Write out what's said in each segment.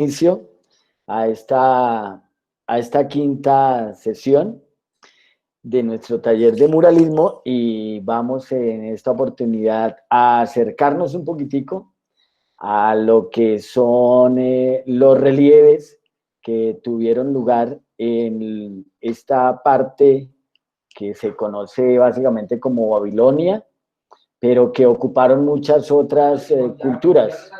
inicio a esta quinta sesión de nuestro taller de muralismo y vamos en esta oportunidad a acercarnos un poquitico a lo que son los relieves que tuvieron lugar en esta parte que se conoce básicamente como Babilonia, pero que ocuparon muchas otras culturas.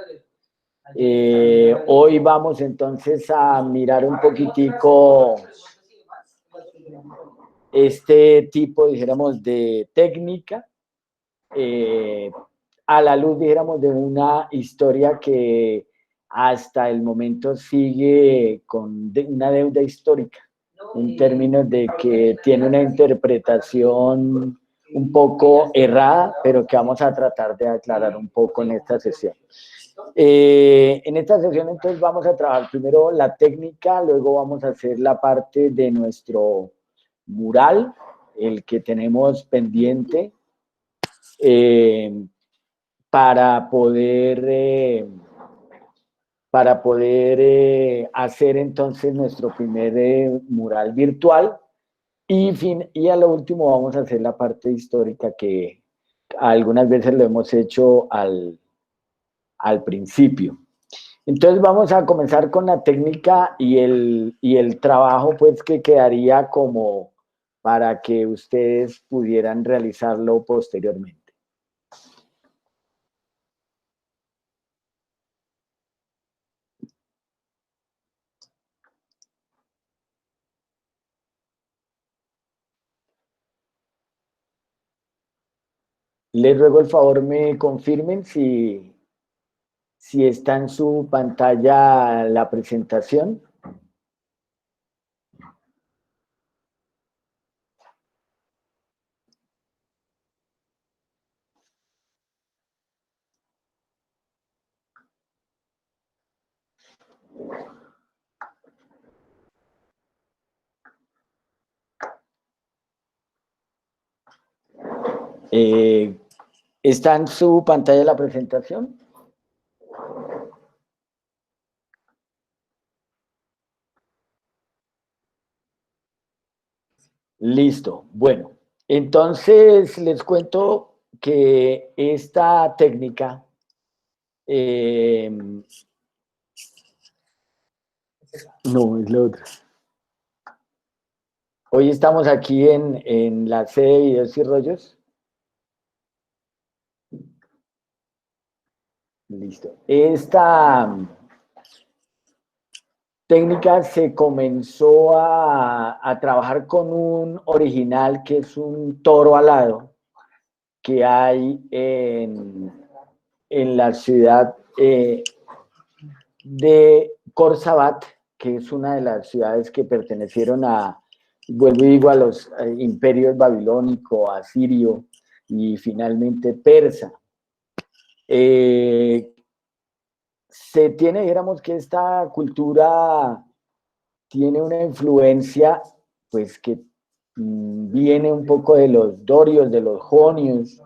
Hoy vamos entonces a mirar un poquitico este tipo, dijéramos, de técnica, a la luz, dijéramos, de una historia que hasta el momento sigue con una deuda histórica, en términos de que tiene una interpretación un poco errada, pero que vamos a tratar de aclarar un poco en esta sesión. En esta sesión entonces vamos a trabajar primero la técnica, luego vamos a hacer la parte de nuestro mural, el que tenemos pendiente, para poder hacer entonces nuestro primer mural virtual y a lo último vamos a hacer la parte histórica que algunas veces lo hemos hecho al principio. Entonces vamos a comenzar con la técnica y el trabajo pues que quedaría como para que ustedes pudieran realizarlo posteriormente. Les ruego el favor me confirmen si está en su pantalla la presentación. ¿Está en su pantalla la presentación? Listo. Bueno, entonces les cuento que esta técnica no, es la otra. Hoy estamos aquí en la sede de videos y rollos. Listo. Esta técnica se comenzó a trabajar con un original que es un toro alado que hay en la ciudad de Corzabat, que es una de las ciudades que pertenecieron vuelvo y digo, a los imperios babilónico, asirio y finalmente persa. Se tiene, dijéramos que esta cultura tiene una influencia, pues que viene un poco de los dorios, de los jonios,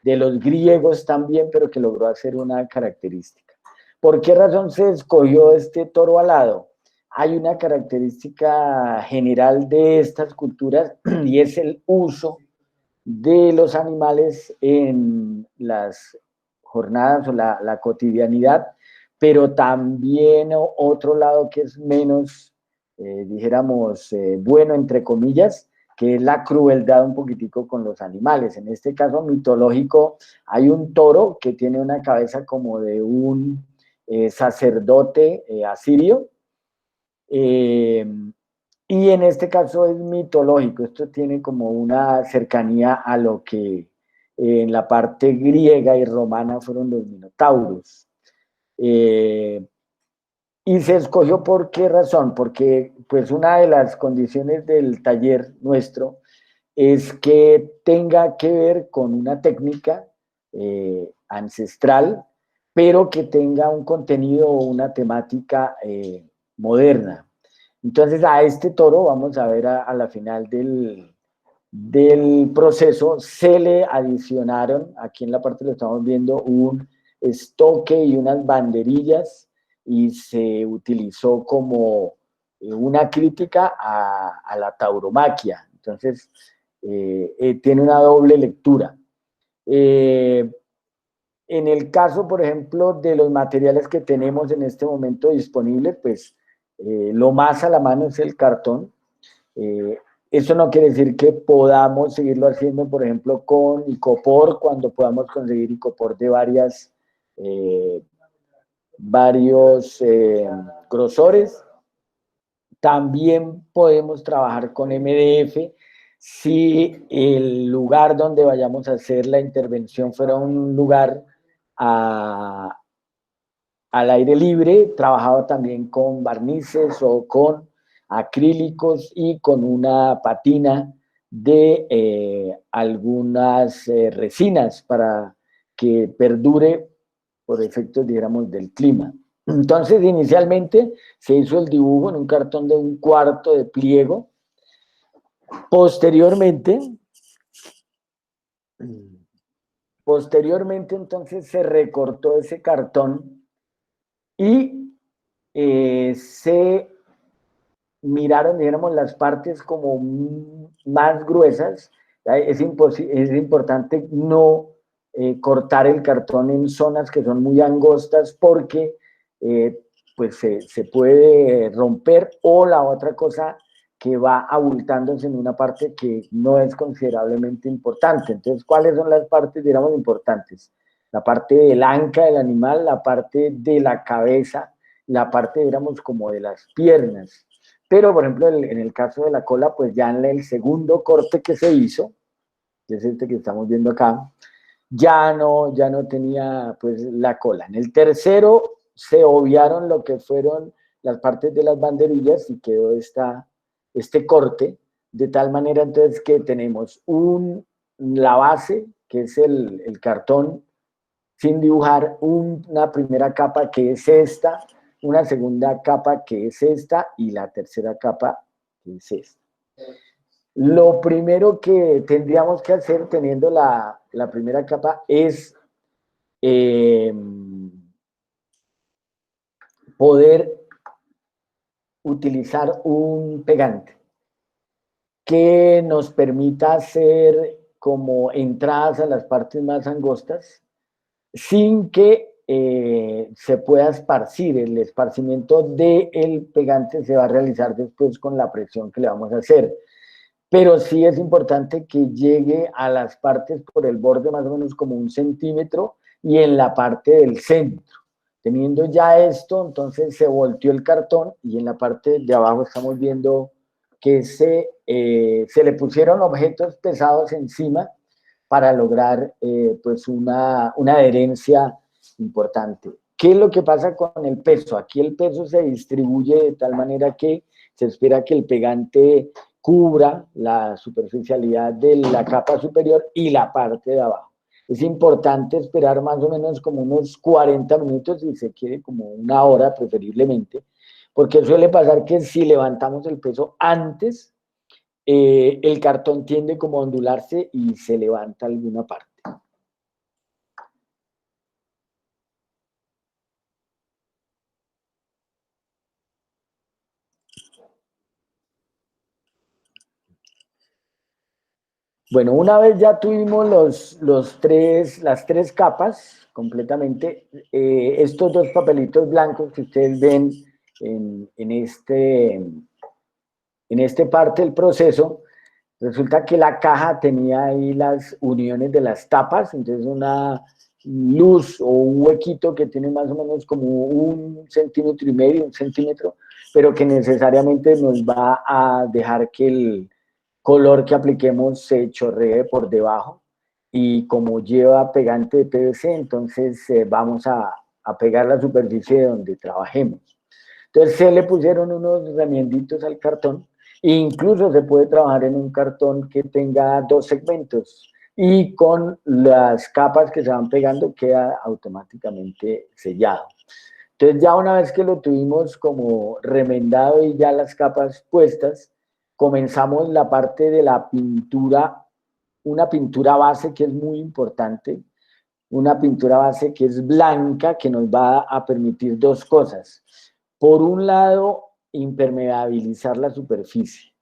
de los griegos también, pero que logró hacer una característica. ¿Por qué razón se escogió este toro alado? Hay una característica general de estas culturas y es el uso de los animales en las jornadas o la cotidianidad, pero también otro lado que es menos, dijéramos, bueno, entre comillas, que es la crueldad un poquitico con los animales. En este caso mitológico hay un toro que tiene una cabeza como de un sacerdote asirio, eh, y en este caso es mitológico, esto tiene como una cercanía a lo que en la parte griega y romana fueron los minotauros. Y se escogió ¿por qué razón? Porque pues una de las condiciones del taller nuestro es que tenga que ver con una técnica ancestral, pero que tenga un contenido o una temática moderna. Entonces a este toro, vamos a ver a la final del proceso, se le adicionaron, aquí en la parte lo estamos viendo, un estoque y unas banderillas y se utilizó como una crítica a la tauromaquia. Entonces, tiene una doble lectura. En el caso, por ejemplo, de los materiales que tenemos en este momento disponibles, pues lo más a la mano es el cartón. Eh, Eso no quiere decir que podamos seguirlo haciendo, por ejemplo, con icopor, cuando podamos conseguir icopor de varios grosores. También podemos trabajar con MDF si el lugar donde vayamos a hacer la intervención fuera un lugar a, al aire libre, trabajado también con barnices o con acrílicos y con una patina de algunas resinas para que perdure por efectos, digamos, del clima. Entonces, inicialmente se hizo el dibujo en un cartón de 1/4 de pliego. Posteriormente, entonces, se recortó ese cartón y se miraron, digamos, las partes como más gruesas. Es importante no cortar el cartón en zonas que son muy angostas porque pues se puede romper, o la otra cosa que va abultándose en una parte que no es considerablemente importante. Entonces, ¿cuáles son las partes, digamos, importantes? La parte del anca del animal, la parte de la cabeza, la parte, digamos, como de las piernas. Pero, por ejemplo, en el caso de la cola, pues ya en el segundo corte que se hizo, que es este que estamos viendo acá, ya no tenía pues la cola. En el tercero se obviaron lo que fueron las partes de las banderillas y quedó este corte, de tal manera entonces que tenemos la base, que es el cartón sin dibujar, una primera capa que es esta, una segunda capa que es esta y la tercera capa que es esta. Lo primero que tendríamos que hacer teniendo la primera capa es eh, poder utilizar un pegante que nos permita hacer como entradas a las partes más angostas sin que se pueda esparcir. El esparcimiento del pegante se va a realizar después con la presión que le vamos a hacer. Pero sí es importante que llegue a las partes por el borde más o menos como 1 centímetro y en la parte del centro. Teniendo ya esto, entonces se volteó el cartón y en la parte de abajo estamos viendo que se le pusieron objetos pesados encima para lograr pues una adherencia importante. ¿Qué es lo que pasa con el peso? Aquí el peso se distribuye de tal manera que se espera que el pegante cubra la superficialidad de la capa superior y la parte de abajo. Es importante esperar más o menos como unos 40 minutos, si se quiere como 1 hora preferiblemente, porque suele pasar que si levantamos el peso antes, el cartón tiende como a ondularse y se levanta alguna parte. Bueno, una vez ya tuvimos las tres capas completamente, estos dos papelitos blancos que ustedes ven en este parte del proceso, resulta que la caja tenía ahí las uniones de las tapas, entonces una luz o un huequito que tiene más o menos como 1,5 centímetros, 1 centímetro, pero que necesariamente nos va a dejar que el color que apliquemos se chorree por debajo, y como lleva pegante de PVC, entonces vamos a pegar la superficie donde trabajemos. Entonces se le pusieron unos remienditos al cartón. Incluso se puede trabajar en un cartón que tenga 2 segmentos y con las capas que se van pegando queda automáticamente sellado. Entonces ya una vez que lo tuvimos como remendado y ya las capas puestas, comenzamos la parte de la pintura, una pintura base que es muy importante. una pintura base que es blanca, que nos va a permitir dos cosas. Por un lado, impermeabilizar la superficie,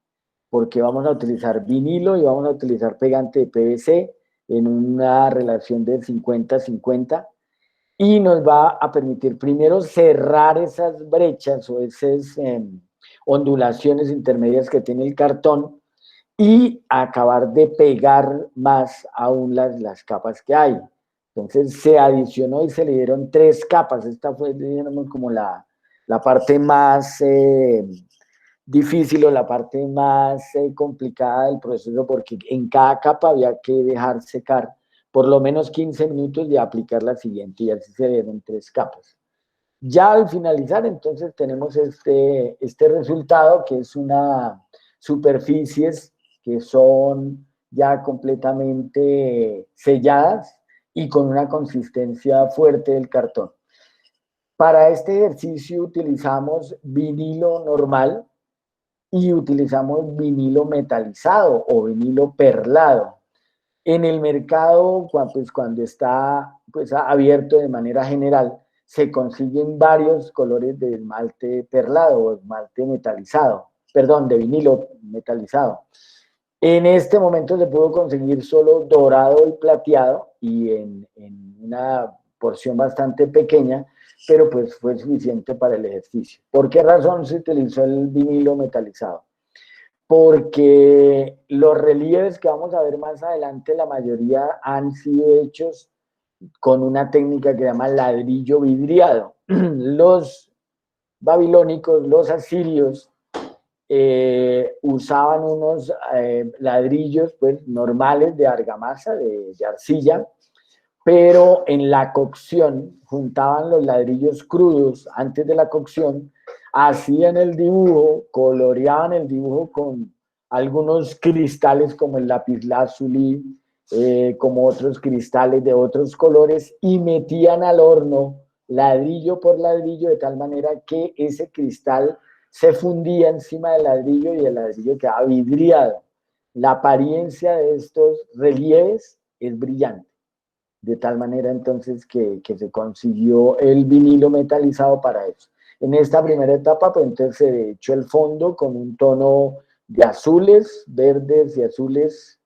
porque vamos a utilizar vinilo y vamos a utilizar pegante de PVC en una relación de 50-50, y nos va a permitir primero cerrar esas brechas o esas ondulaciones intermedias que tiene el cartón y acabar de pegar más aún las capas que hay. Entonces se adicionó y se le dieron tres capas. Esta fue, digamos, como la parte más difícil o la parte más complicada del proceso, porque en cada capa había que dejar secar por lo menos 15 minutos y aplicar la siguiente, y así se dieron tres capas. Ya al finalizar, entonces tenemos este resultado, que es una superficies que son ya completamente selladas y con una consistencia fuerte del cartón. Para este ejercicio utilizamos vinilo normal y utilizamos vinilo metalizado o vinilo perlado. En el mercado, cuando está pues, abierto de manera general, se consiguen varios colores de esmalte perlado o esmalte metalizado, perdón, de vinilo metalizado. En este momento se pudo conseguir solo dorado y plateado, y en una porción bastante pequeña, pero pues fue suficiente para el ejercicio. ¿Por qué razón se utilizó el vinilo metalizado? Porque los relieves que vamos a ver más adelante, la mayoría han sido hechos con una técnica que se llama ladrillo vidriado. Los babilónicos, los asirios, usaban unos ladrillos pues, normales de argamasa, de arcilla, pero en la cocción juntaban los ladrillos crudos antes de la cocción, hacían el dibujo, coloreaban el dibujo con algunos cristales como el lapislázuli, como otros cristales de otros colores, y metían al horno ladrillo por ladrillo de tal manera que ese cristal se fundía encima del ladrillo y el ladrillo quedaba vidriado. La apariencia de estos relieves es brillante, de tal manera entonces que se consiguió el vinilo metalizado para eso. En esta primera etapa, pues entonces se echó el fondo con un tono de azules, verdes y azules,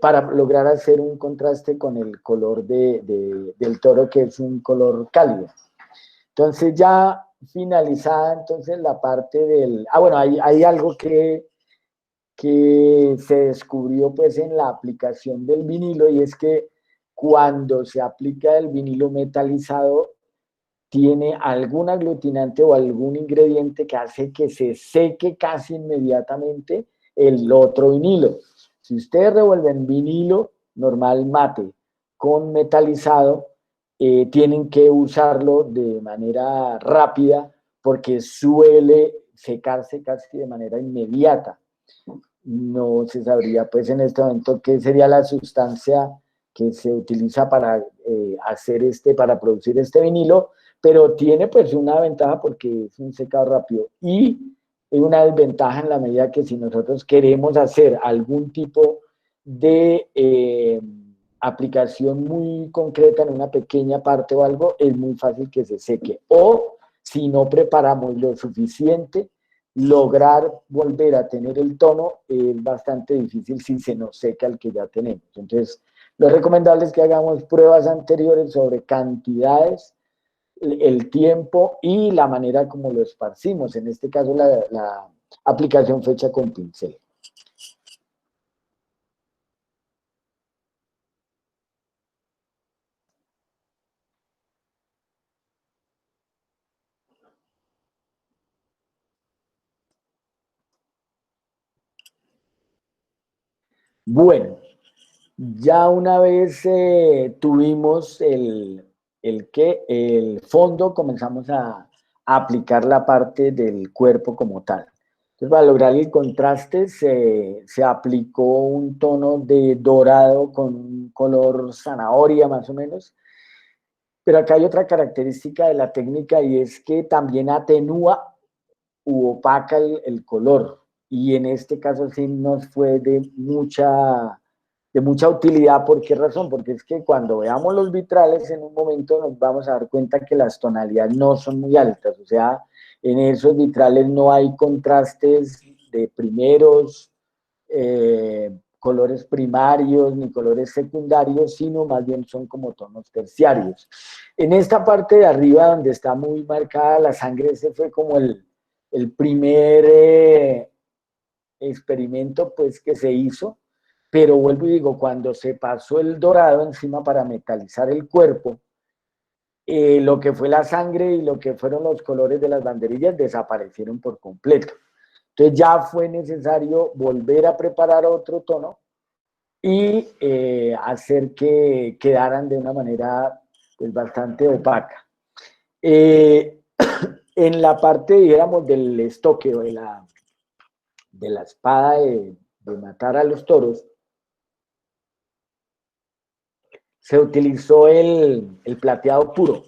para lograr hacer un contraste con el color del toro, que es un color cálido. Entonces ya finalizada entonces la parte del... Ah, bueno, hay algo que se descubrió pues en la aplicación del vinilo, y es que cuando se aplica el vinilo metalizado tiene algún aglutinante o algún ingrediente que hace que se seque casi inmediatamente el otro vinilo. Si ustedes revuelven vinilo normal mate con metalizado, tienen que usarlo de manera rápida porque suele secarse casi de manera inmediata. No se sabría pues en este momento qué sería la sustancia que se utiliza para para producir este vinilo, pero tiene pues una ventaja porque es un secado rápido, y una desventaja en la medida que si nosotros queremos hacer algún tipo de aplicación muy concreta en una pequeña parte o algo, es muy fácil que se seque, o si no preparamos lo suficiente, lograr volver a tener el tono es bastante difícil si se nos seca el que ya tenemos. Entonces, lo recomendable es que hagamos pruebas anteriores sobre cantidades, el tiempo y la manera como lo esparcimos. En este caso, la aplicación fue hecha con pincel. Bueno, ya una vez tuvimos el fondo, comenzamos a aplicar la parte del cuerpo como tal. Entonces, para lograr el contraste, se aplicó un tono de dorado con un color zanahoria más o menos. Pero acá hay otra característica de la técnica, y es que también atenúa u opaca el color. Y en este caso sí nos fue de mucha utilidad. ¿Por qué razón? Porque es que cuando veamos los vitrales en un momento nos vamos a dar cuenta que las tonalidades no son muy altas, o sea, en esos vitrales no hay contrastes de primeros, colores primarios ni colores secundarios, sino más bien son como tonos terciarios. En esta parte de arriba donde está muy marcada la sangre, ese fue como el primer experimento pues que se hizo, pero vuelvo y digo, cuando se pasó el dorado encima para metalizar el cuerpo, lo que fue la sangre y lo que fueron los colores de las banderillas desaparecieron por completo. Entonces ya fue necesario volver a preparar otro tono y hacer que quedaran de una manera pues, bastante opaca. Eh, en la parte, digamos, del estoque o de la espada de matar a los toros, se utilizó el plateado puro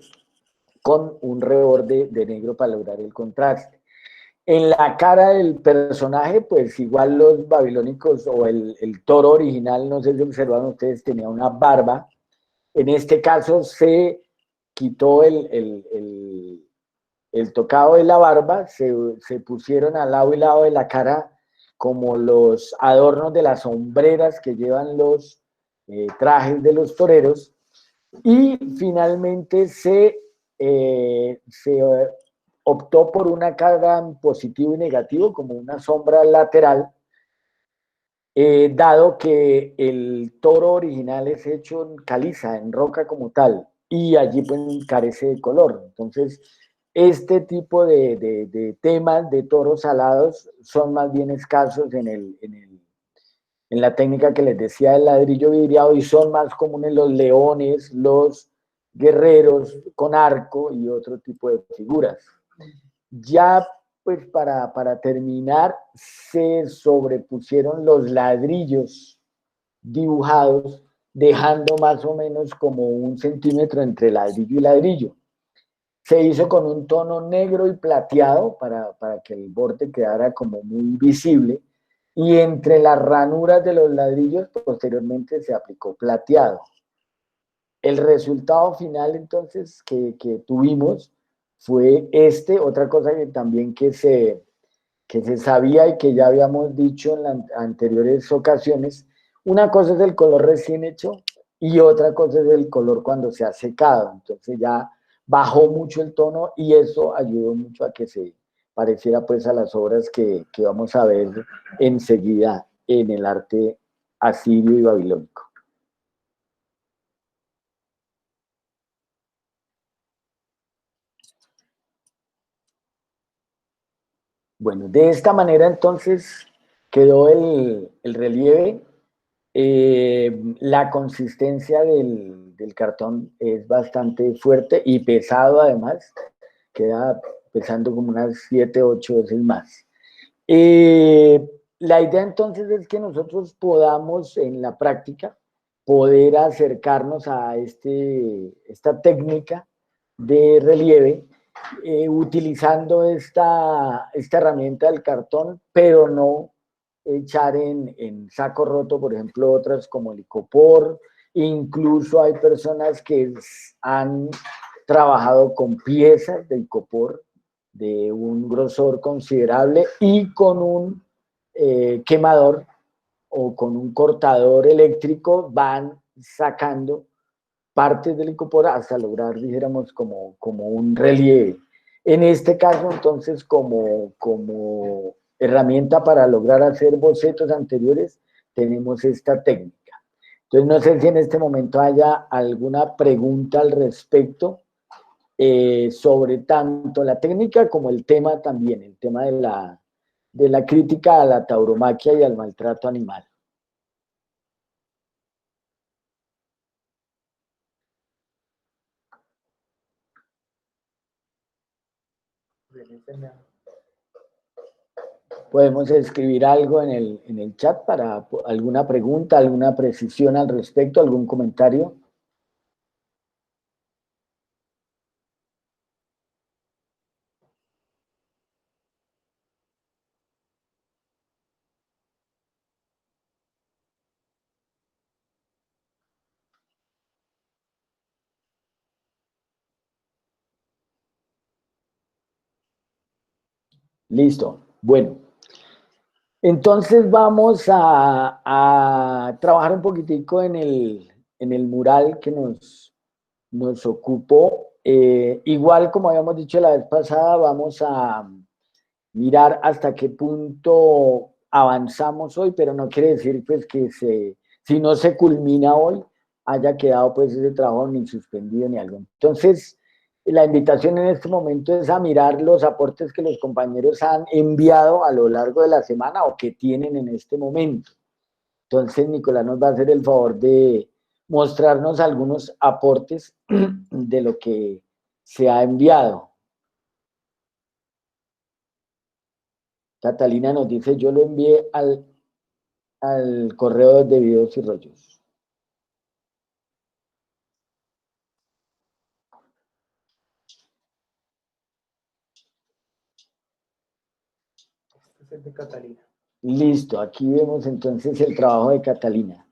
con un reborde de negro para lograr el contraste. En la cara del personaje, pues igual los babilónicos o el toro original, no sé si observaron ustedes, tenía una barba. En este caso se quitó el tocado de la barba, se pusieron al lado y lado de la cara como los adornos de las sombreras que llevan los trajes de los toreros, y finalmente se optó por una cara en positivo y negativo, como una sombra lateral, dado que el toro original es hecho en caliza, en roca como tal, y allí pues carece de color. Entonces, este tipo de temas de toros alados son más bien escasos en la técnica que les decía del ladrillo vidriado, y son más comunes los leones, los guerreros con arco y otro tipo de figuras. Ya pues para terminar, se sobrepusieron los ladrillos dibujados, dejando más o menos como 1 centímetro entre ladrillo y ladrillo. Se hizo con un tono negro y plateado para que el borde quedara como muy visible, y entre las ranuras de los ladrillos posteriormente se aplicó plateado. El resultado final entonces que tuvimos fue este. Otra cosa que también que se sabía y que ya habíamos dicho en las anteriores ocasiones, una cosa es el color recién hecho y otra cosa es el color cuando se ha secado. Entonces ya bajó mucho el tono y eso ayudó mucho a que se pareciera pues a las obras que vamos a ver enseguida en el arte asirio y babilónico. Bueno, de esta manera entonces quedó el relieve. La consistencia del cartón es bastante fuerte y pesado además, queda pesando como unas 7, 8 veces más. La idea entonces es que nosotros podamos en la práctica poder acercarnos a esta técnica de relieve, utilizando esta herramienta del cartón, pero no echar en saco roto, por ejemplo, otras como el icopor. Incluso hay personas que han trabajado con piezas de icopor de un grosor considerable y con un quemador o con un cortador eléctrico van sacando partes del icopor hasta lograr, dijéramos, como un relieve. En este caso, entonces, como herramienta para lograr hacer bocetos anteriores, tenemos esta técnica. Entonces, no sé si en este momento haya alguna pregunta al respecto sobre tanto la técnica como el tema también, el tema de la crítica a la tauromaquia y al maltrato animal. Podemos escribir algo en el chat para alguna pregunta, alguna precisión al respecto, algún comentario. Listo. Bueno, entonces vamos a trabajar un poquitico en el mural que nos ocupó. Igual, como habíamos dicho la vez pasada, vamos a mirar hasta qué punto avanzamos hoy, pero no quiere decir pues que si no se culmina hoy, haya quedado pues ese trabajo ni suspendido ni algo. Entonces, la invitación en este momento es a mirar los aportes que los compañeros han enviado a lo largo de la semana o que tienen en este momento. Entonces, Nicolás nos va a hacer el favor de mostrarnos algunos aportes de lo que se ha enviado. Catalina nos dice, yo lo envié al correo de videos y rollos. Este es el de Catalina. Listo, aquí vemos entonces el trabajo de Catalina.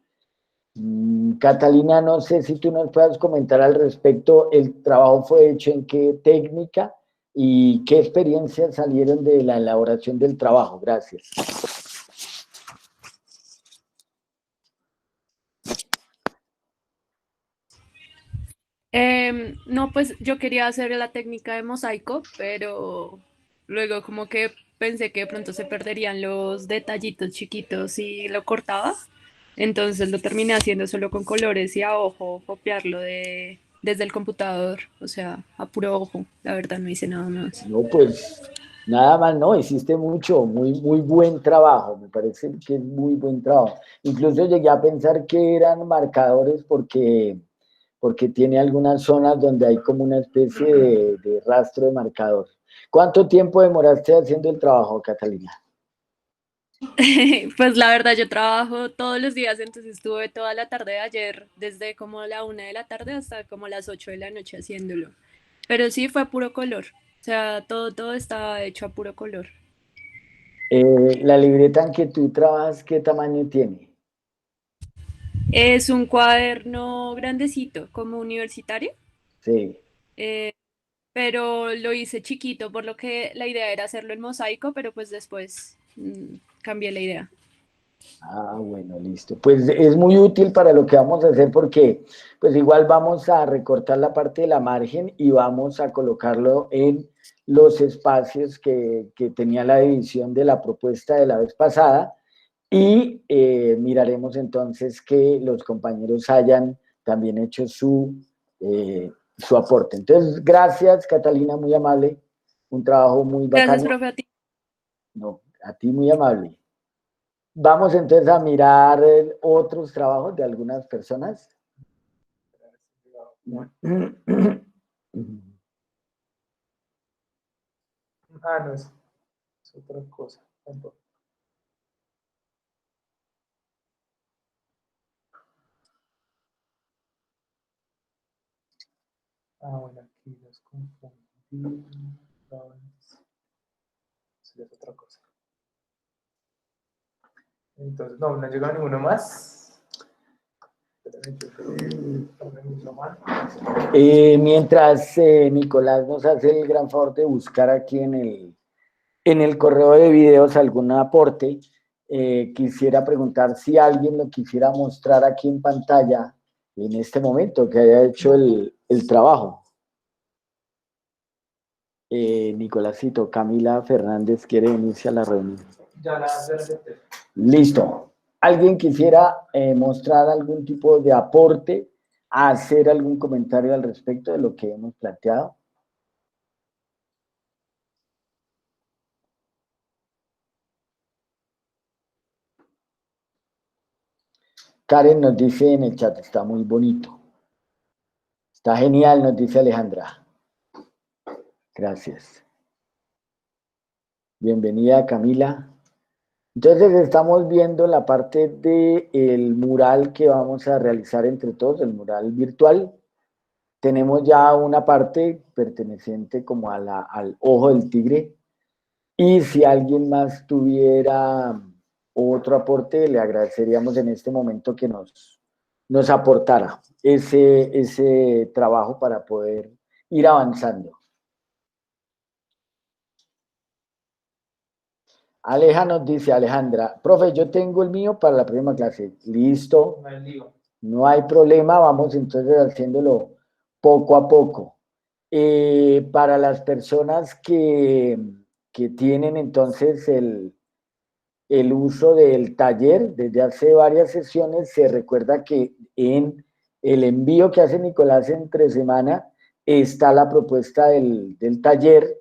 Catalina, no sé si tú nos puedas comentar al respecto, el trabajo fue hecho en qué técnica y qué experiencias salieron de la elaboración del trabajo. Gracias. No, pues yo quería hacer la técnica de mosaico, pero luego como que pensé que de pronto se perderían los detallitos chiquitos si lo cortaba. Entonces lo terminé haciendo solo con colores y a ojo, copiarlo desde el computador, o sea, a puro ojo. La verdad no hice nada más. No, pues nada más, no, hiciste mucho, muy buen trabajo, me parece que es muy buen trabajo. Incluso llegué a pensar que eran marcadores porque tiene algunas zonas donde hay como una especie de rastro de marcador. ¿Cuánto tiempo demoraste haciendo el trabajo, Catalina? Pues la verdad yo trabajo todos los días, entonces estuve toda la tarde de ayer, desde como la 1 de la tarde hasta como las 8 de la noche haciéndolo. Pero sí fue a puro color, o sea, todo está hecho a puro color. La libreta en que tú trabajas, ¿qué tamaño tiene? Es un cuaderno grandecito, como universitario, Sí. eh, pero lo hice chiquito, por lo que la idea era hacerlo en mosaico, pero pues después cambié la idea. Ah, bueno, listo. Pues es muy útil para lo que vamos a hacer porque pues igual vamos a recortar la parte de la margen y vamos a colocarlo en los espacios que tenía la división de la propuesta de la vez pasada y miraremos entonces que los compañeros hayan también hecho su aporte. Entonces, gracias Catalina, muy amable, un trabajo muy Gracias, bacano. profe, a ti. No, a ti muy amable. Vamos entonces a mirar otros trabajos de algunas personas. Ah, no, es otra cosa. Tampoco. Ah, bueno, aquí los confundí. Eso ya es otra cosa. Entonces, no, no llegó ninguno más. Mientras Nicolás nos hace el gran favor de buscar aquí en el correo de videos algún aporte, quisiera preguntar si alguien lo quisiera mostrar aquí en pantalla en este momento, que haya hecho el trabajo. Nicolásito, Camila Fernández quiere unirse a la reunión. Ya la verde. Listo. ¿Alguien quisiera mostrar algún tipo de aporte, hacer algún comentario al respecto de lo que hemos planteado? Karen nos dice en el chat, está muy bonito. Está genial, nos dice Alejandra. Gracias. Bienvenida, Camila. Entonces estamos viendo la parte del mural que vamos a realizar entre todos, el mural virtual. Tenemos ya una parte perteneciente como al ojo del tigre. Y si alguien más tuviera otro aporte, le agradeceríamos en este momento que nos aportara ese trabajo para poder ir avanzando. Aleja nos dice, Alejandra, profe, yo tengo el mío para la próxima clase. Listo, No hay lío. no hay problema, vamos entonces haciéndolo poco a poco. Para las personas que tienen entonces el uso del taller, desde hace varias sesiones se recuerda que en el envío que hace Nicolás entre semana está la propuesta del taller,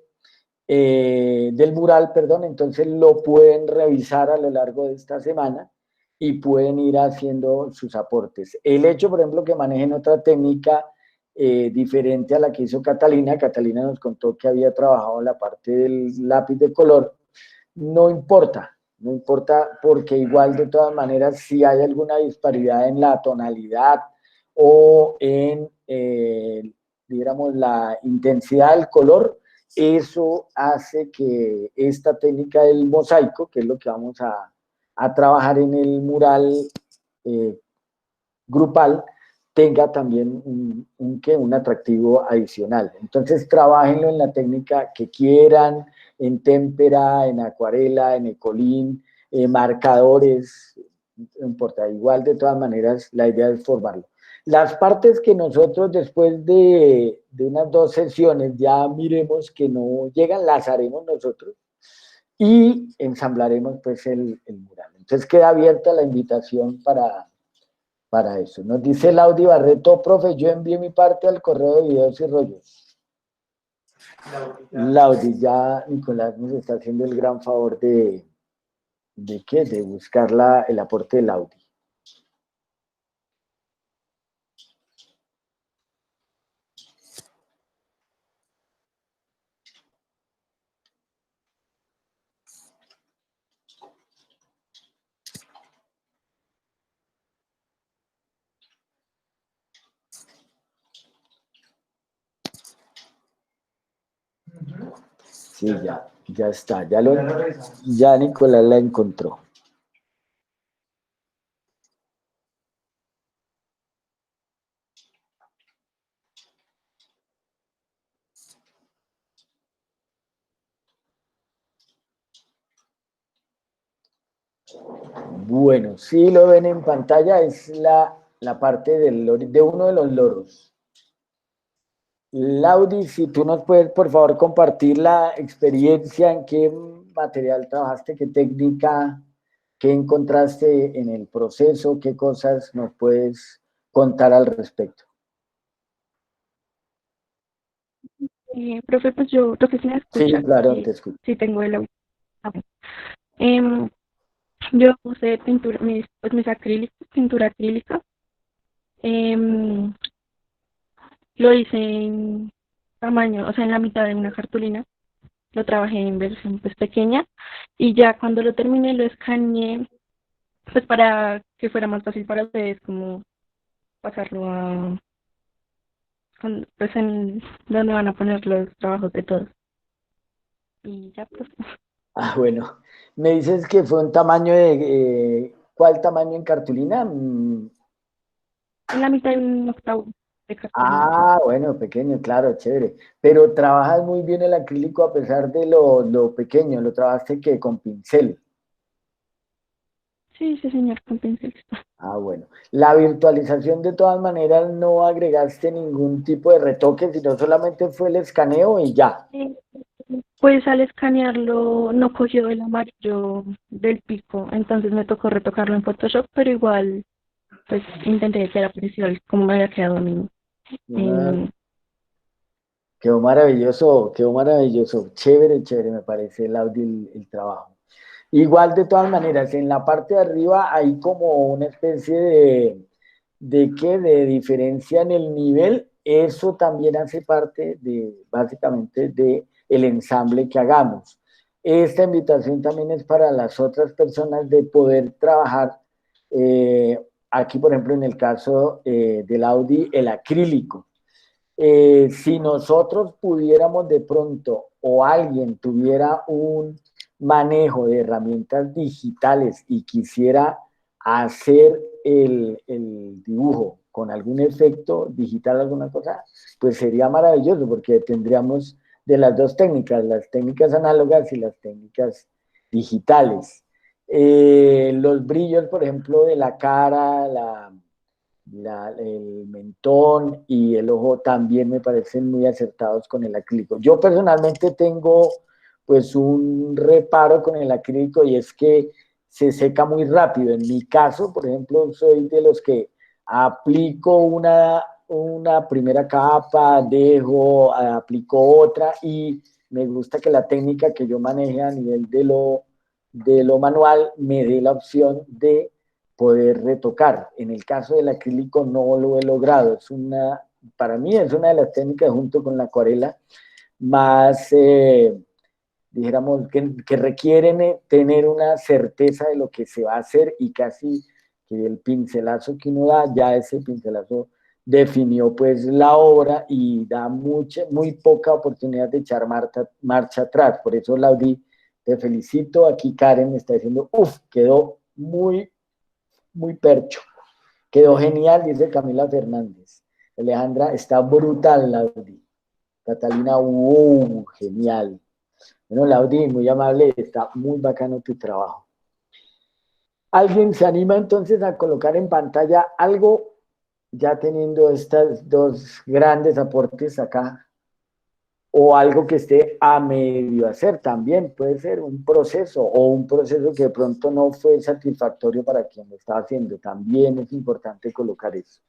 del mural, perdón, entonces lo pueden revisar a lo largo de esta semana y pueden ir haciendo sus aportes. El hecho, por ejemplo, que manejen otra técnica diferente a la que hizo Catalina, Catalina nos contó que había trabajado la parte del lápiz de color, no importa, no importa porque igual de todas maneras si hay alguna disparidad en la tonalidad o en, digamos, la intensidad del color, eso hace que esta técnica del mosaico, que es lo que vamos a trabajar en el mural eh, grupal, tenga también un atractivo adicional. Entonces, trabajenlo en la técnica que quieran, en témpera, en acuarela, en ecolín, marcadores, no importa, igual de todas maneras la idea es formarlo. Las partes que nosotros después de unas 2 sesiones ya miremos que no llegan, las haremos nosotros y ensamblaremos pues el mural. Entonces queda abierta la invitación para eso. Nos dice Laudi Barreto, profe, yo envié mi parte al correo de videos y rollos. Laudi, ya Nicolás nos está haciendo el gran favor ¿de qué? De buscar el aporte de Laudi. Sí, ya está. Ya Nicolás la encontró. Bueno, sí lo ven en pantalla, es la parte de uno de los loros. Laudi, si tú nos puedes, por favor, compartir la experiencia, en qué material trabajaste, qué técnica, qué encontraste en el proceso, qué cosas nos puedes contar al respecto. Profe, pues yo, lo que sí me Sí, escucha, claro, te escucho. sí tengo el audio. Ah, bueno. Em, yo usé pintura, mis acrílicos, pintura acrílica. Em, lo hice en tamaño, o sea, en la mitad de una cartulina. Lo trabajé en versión pues pequeña y ya cuando lo terminé lo escaneé pues para que fuera más fácil para ustedes como pasarlo a pues en donde van a poner los trabajos de todos. Y ya pues Ah, bueno. Me dices que fue un tamaño ¿cuál tamaño en cartulina? en la mitad de un octavo de cartulina. Ah, bueno, pequeño, claro, chévere. Pero trabajas muy bien el acrílico a pesar de lo pequeño. ¿Lo trabajaste que con pincel? Sí, sí, señor, con pincel. Ah, bueno. La virtualización de todas maneras no agregaste ningún tipo de retoque, sino solamente fue el escaneo y ya. Eh, Pues al escanearlo no cogió el amarillo del pico, entonces me tocó retocarlo en Photoshop, pero igual pues intenté que era parecido al como me había quedado a mí. Ah, En- quedó maravilloso. Chévere, chévere, me parece el audio y el trabajo. Igual de todas maneras, en la parte de arriba hay como una especie de diferencia en el nivel. Eso también hace parte básicamente de el ensamble que hagamos. Esta invitación también es para las otras personas de poder trabajar, aquí por ejemplo en el caso del Audi, el acrílico. Si nosotros pudiéramos de pronto o alguien tuviera un manejo de herramientas digitales y quisiera hacer el dibujo con algún efecto digital, alguna cosa, pues sería maravilloso porque tendríamos de las dos técnicas, las técnicas análogas y las técnicas digitales. Los brillos, por ejemplo, de la cara, el mentón y el ojo también me parecen muy acertados con el acrílico. Yo personalmente tengo pues un reparo con el acrílico y es que se seca muy rápido. En mi caso, por ejemplo, soy de los que aplico una primera capa, dejo, aplico otra y me gusta que la técnica que yo maneje a nivel de lo manual me dé la opción de poder retocar. En el caso del acrílico no lo he logrado. Para mí es una de las técnicas junto con la acuarela más, dijéramos, que requieren tener una certeza de lo que se va a hacer y casi que el pincelazo que uno da, ya ese pincelazo definió pues la obra y da muy poca oportunidad de echar marcha atrás. Por eso, Laudi, te felicito. Aquí Karen me está diciendo, quedó muy percho. Quedó genial, dice Camila Fernández. Alejandra, está brutal, Laudi. Catalina, genial. Bueno, Laudi, muy amable, está muy bacano tu trabajo. ¿Alguien se anima entonces a colocar en pantalla algo, ya teniendo estas dos grandes aportes acá? O algo que esté a medio hacer también, puede ser un proceso o un proceso que de pronto no fue satisfactorio para quien lo estaba haciendo. También es importante colocar eso.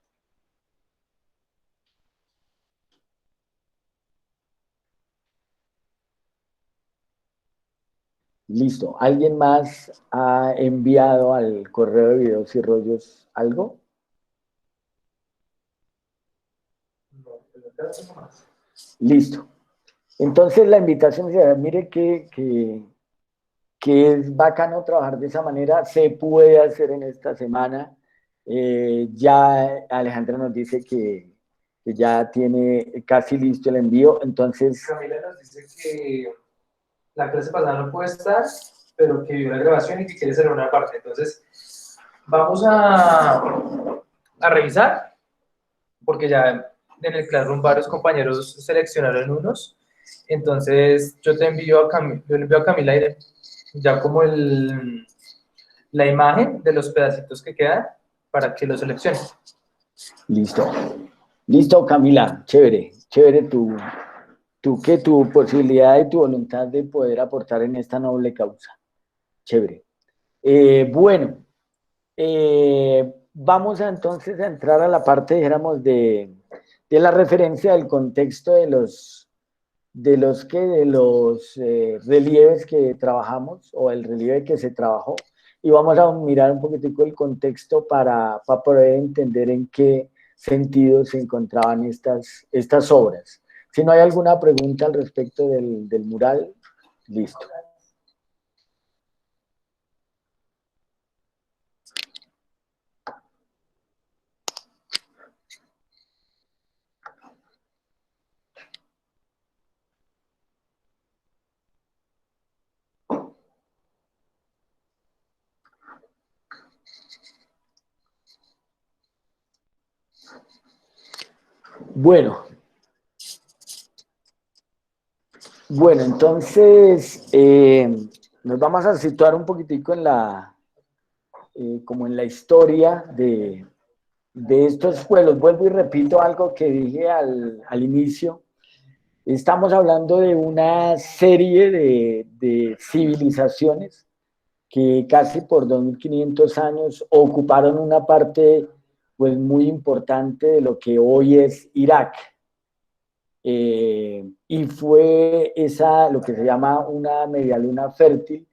Listo. ¿Alguien más ha enviado al correo de videos y rollos algo? Listo. Entonces la invitación es, mire que es bacano trabajar de esa manera, se puede hacer en esta semana. Ya Alejandra nos dice que ya tiene casi listo el envío, entonces... Camila nos dice que la clase pasada no puede estar, pero que vio la grabación y que quiere hacer una parte. Entonces, vamos a revisar, porque ya en el Classroom varios compañeros seleccionaron unos. Entonces, yo le envío a Camila ya como la imagen de los pedacitos que quedan para que lo seleccione. Listo. Listo, Camila. Chévere. Chévere tu posibilidad y tu voluntad de poder aportar en esta noble causa. Chévere. Bueno, vamos entonces a entrar a la parte, dijéramos, de la referencia del contexto de los relieves que trabajamos o el relieve que se trabajó y vamos a mirar un poquitico el contexto para poder entender en qué sentido se encontraban estas obras. Si no hay alguna pregunta al respecto del mural, listo. Bueno, entonces nos vamos a situar un poquitico como en la historia de estos pueblos. Vuelvo y repito algo que dije al inicio. Estamos hablando de una serie de civilizaciones que casi por 2500 años ocuparon una parte pues muy importante de lo que hoy es Irak. Y fue lo que se llama una medialuna fértil,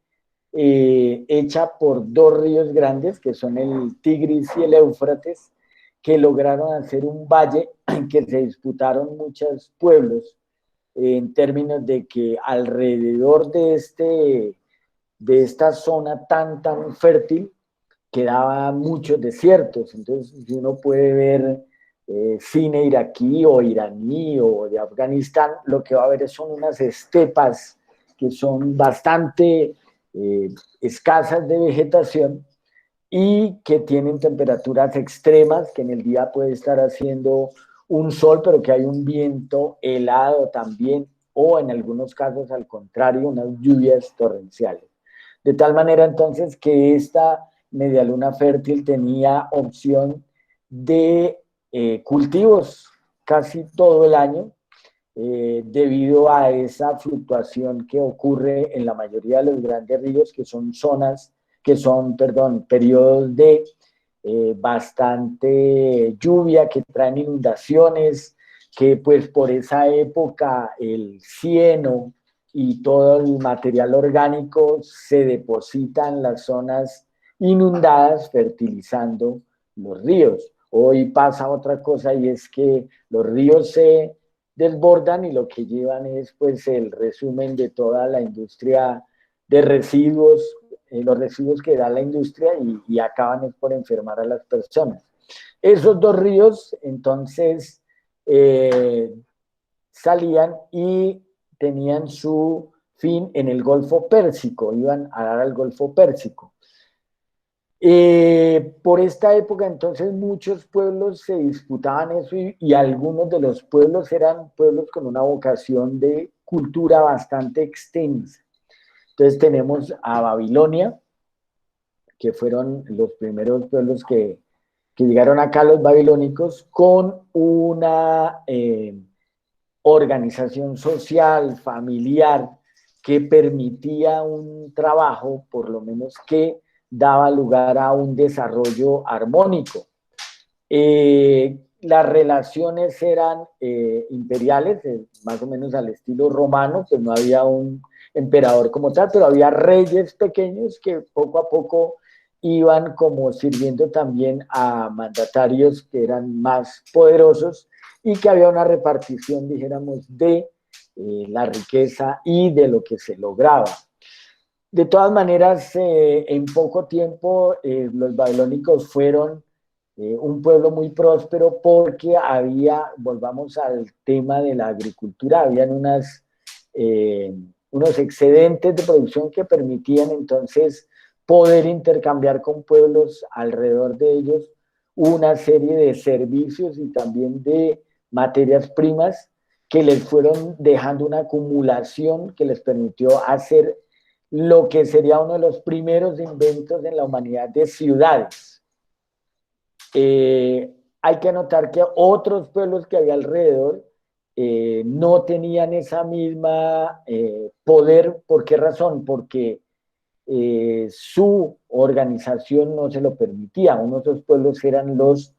hecha por dos ríos grandes, que son el Tigris y el Éufrates, que lograron hacer un valle en que se disputaron muchos pueblos, en términos de que alrededor de esta zona tan fértil quedaba muchos desiertos. Entonces, si uno puede ver cine iraquí o iraní o de Afganistán, lo que va a ver son unas estepas que son bastante escasas de vegetación y que tienen temperaturas extremas, que en el día puede estar haciendo un sol, pero que hay un viento helado también, o en algunos casos, al contrario, unas lluvias torrenciales. De tal manera entonces que esta medialuna fértil tenía opción de cultivos casi todo el año, debido a esa fluctuación que ocurre en la mayoría de los grandes ríos, que son periodos de bastante lluvia, que traen inundaciones, que pues por esa época el cieno y todo el material orgánico se deposita en las zonas inundadas, fertilizando los ríos. Hoy pasa otra cosa, y es que los ríos se desbordan y lo que llevan es pues el resumen de toda la industria de residuos, los residuos que da la industria, y acaban por enfermar a las personas. Esos dos ríos entonces salían y tenían su fin en el Golfo Pérsico, iban a dar al Golfo Pérsico. Por esta época entonces muchos pueblos se disputaban eso, y algunos de los pueblos eran pueblos con una vocación de cultura bastante extensa. Entonces tenemos a Babilonia, que fueron los primeros pueblos que llegaron acá, los babilónicos, con una organización social, familiar, que permitía un trabajo, por lo menos que daba lugar a un desarrollo armónico. Las relaciones eran imperiales, más o menos al estilo romano, pues no había un emperador como tal, pero había reyes pequeños que poco a poco iban como sirviendo también a mandatarios que eran más poderosos, y que había una repartición, dijéramos, de la riqueza y de lo que se lograba. De todas maneras, en poco tiempo los babilónicos fueron un pueblo muy próspero, porque había, volvamos al tema de la agricultura, habían unos excedentes de producción que permitían entonces poder intercambiar con pueblos alrededor de ellos una serie de servicios y también de materias primas, que les fueron dejando una acumulación que les permitió hacer lo que sería uno de los primeros inventos en la humanidad de ciudades. Hay que notar que otros pueblos que había alrededor no tenían esa misma poder. ¿Por qué razón? Porque su organización no se lo permitía. Uno de esos pueblos eran los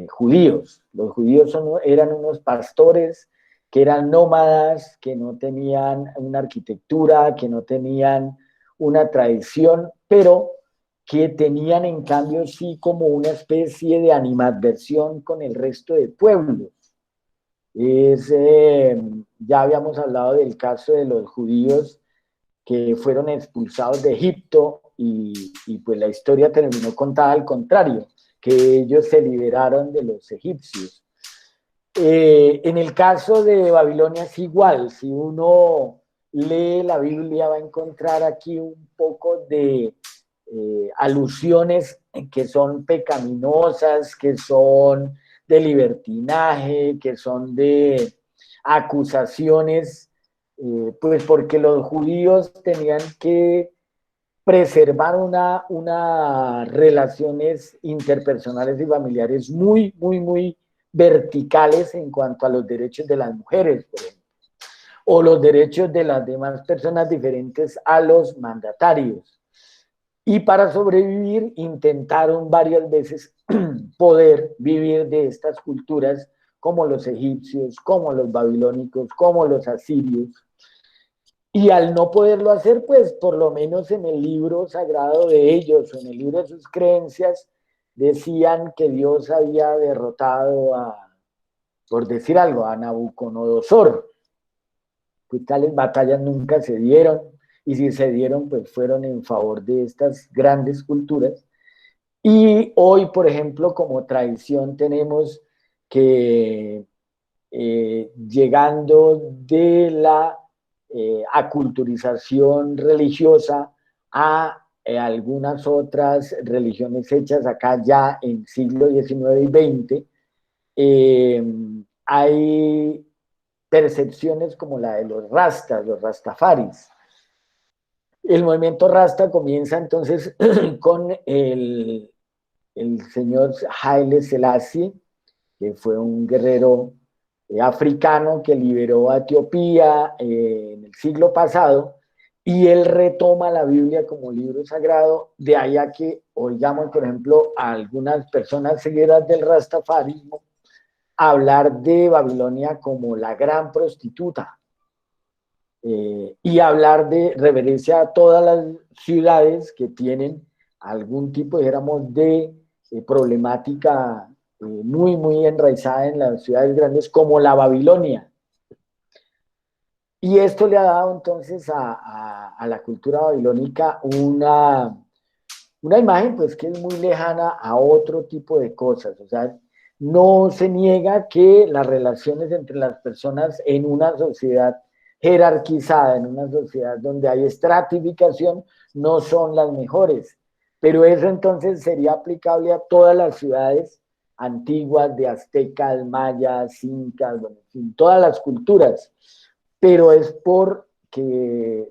judíos. Los judíos eran unos pastores que eran nómadas, que no tenían una arquitectura, que no tenían una tradición, pero que tenían en cambio sí como una especie de animadversión con el resto de pueblos. Ya habíamos hablado del caso de los judíos que fueron expulsados de Egipto, y pues la historia terminó contada al contrario, que ellos se liberaron de los egipcios. En el caso de Babilonia es igual. Si uno lee la Biblia va a encontrar aquí un poco de alusiones que son pecaminosas, que son de libertinaje, que son de acusaciones, pues porque los judíos tenían que preservar unas relaciones interpersonales y familiares muy, muy, muy verticales en cuanto a los derechos de las mujeres, por ejemplo, o los derechos de las demás personas diferentes a los mandatarios. Y para sobrevivir intentaron varias veces poder vivir de estas culturas, como los egipcios, como los babilónicos, como los asirios. Y al no poderlo hacer, pues por lo menos en el libro sagrado de ellos, o en el libro de sus creencias, decían que Dios había derrotado por decir algo, a Nabucodonosor. Pues tales batallas nunca se dieron, y si se dieron, pues fueron en favor de estas grandes culturas. Y hoy, por ejemplo, como tradición tenemos que llegando de la aculturización religiosa a algunas otras religiones hechas acá ya en siglo XIX y XX, hay percepciones como la de los rastas, los rastafaris. El movimiento Rasta comienza entonces con el señor Haile Selassie, que fue un guerrero africano que liberó a Etiopía en el siglo pasado, y él retoma la Biblia como libro sagrado, de allá que oigamos, por ejemplo, a algunas personas seguidoras del rastafarismo hablar de Babilonia como la gran prostituta, y hablar de reverencia a todas las ciudades que tienen algún tipo, dijéramos, de problemática muy enraizada en las ciudades grandes, como la Babilonia. Y esto le ha dado entonces a la cultura babilónica una imagen pues que es muy lejana a otro tipo de cosas. O sea, no se niega que las relaciones entre las personas en una sociedad jerarquizada, en una sociedad donde hay estratificación, no son las mejores. Pero eso entonces sería aplicable a todas las ciudades antiguas de aztecas, mayas, incas, bueno, en fin, todas las culturas. Pero es porque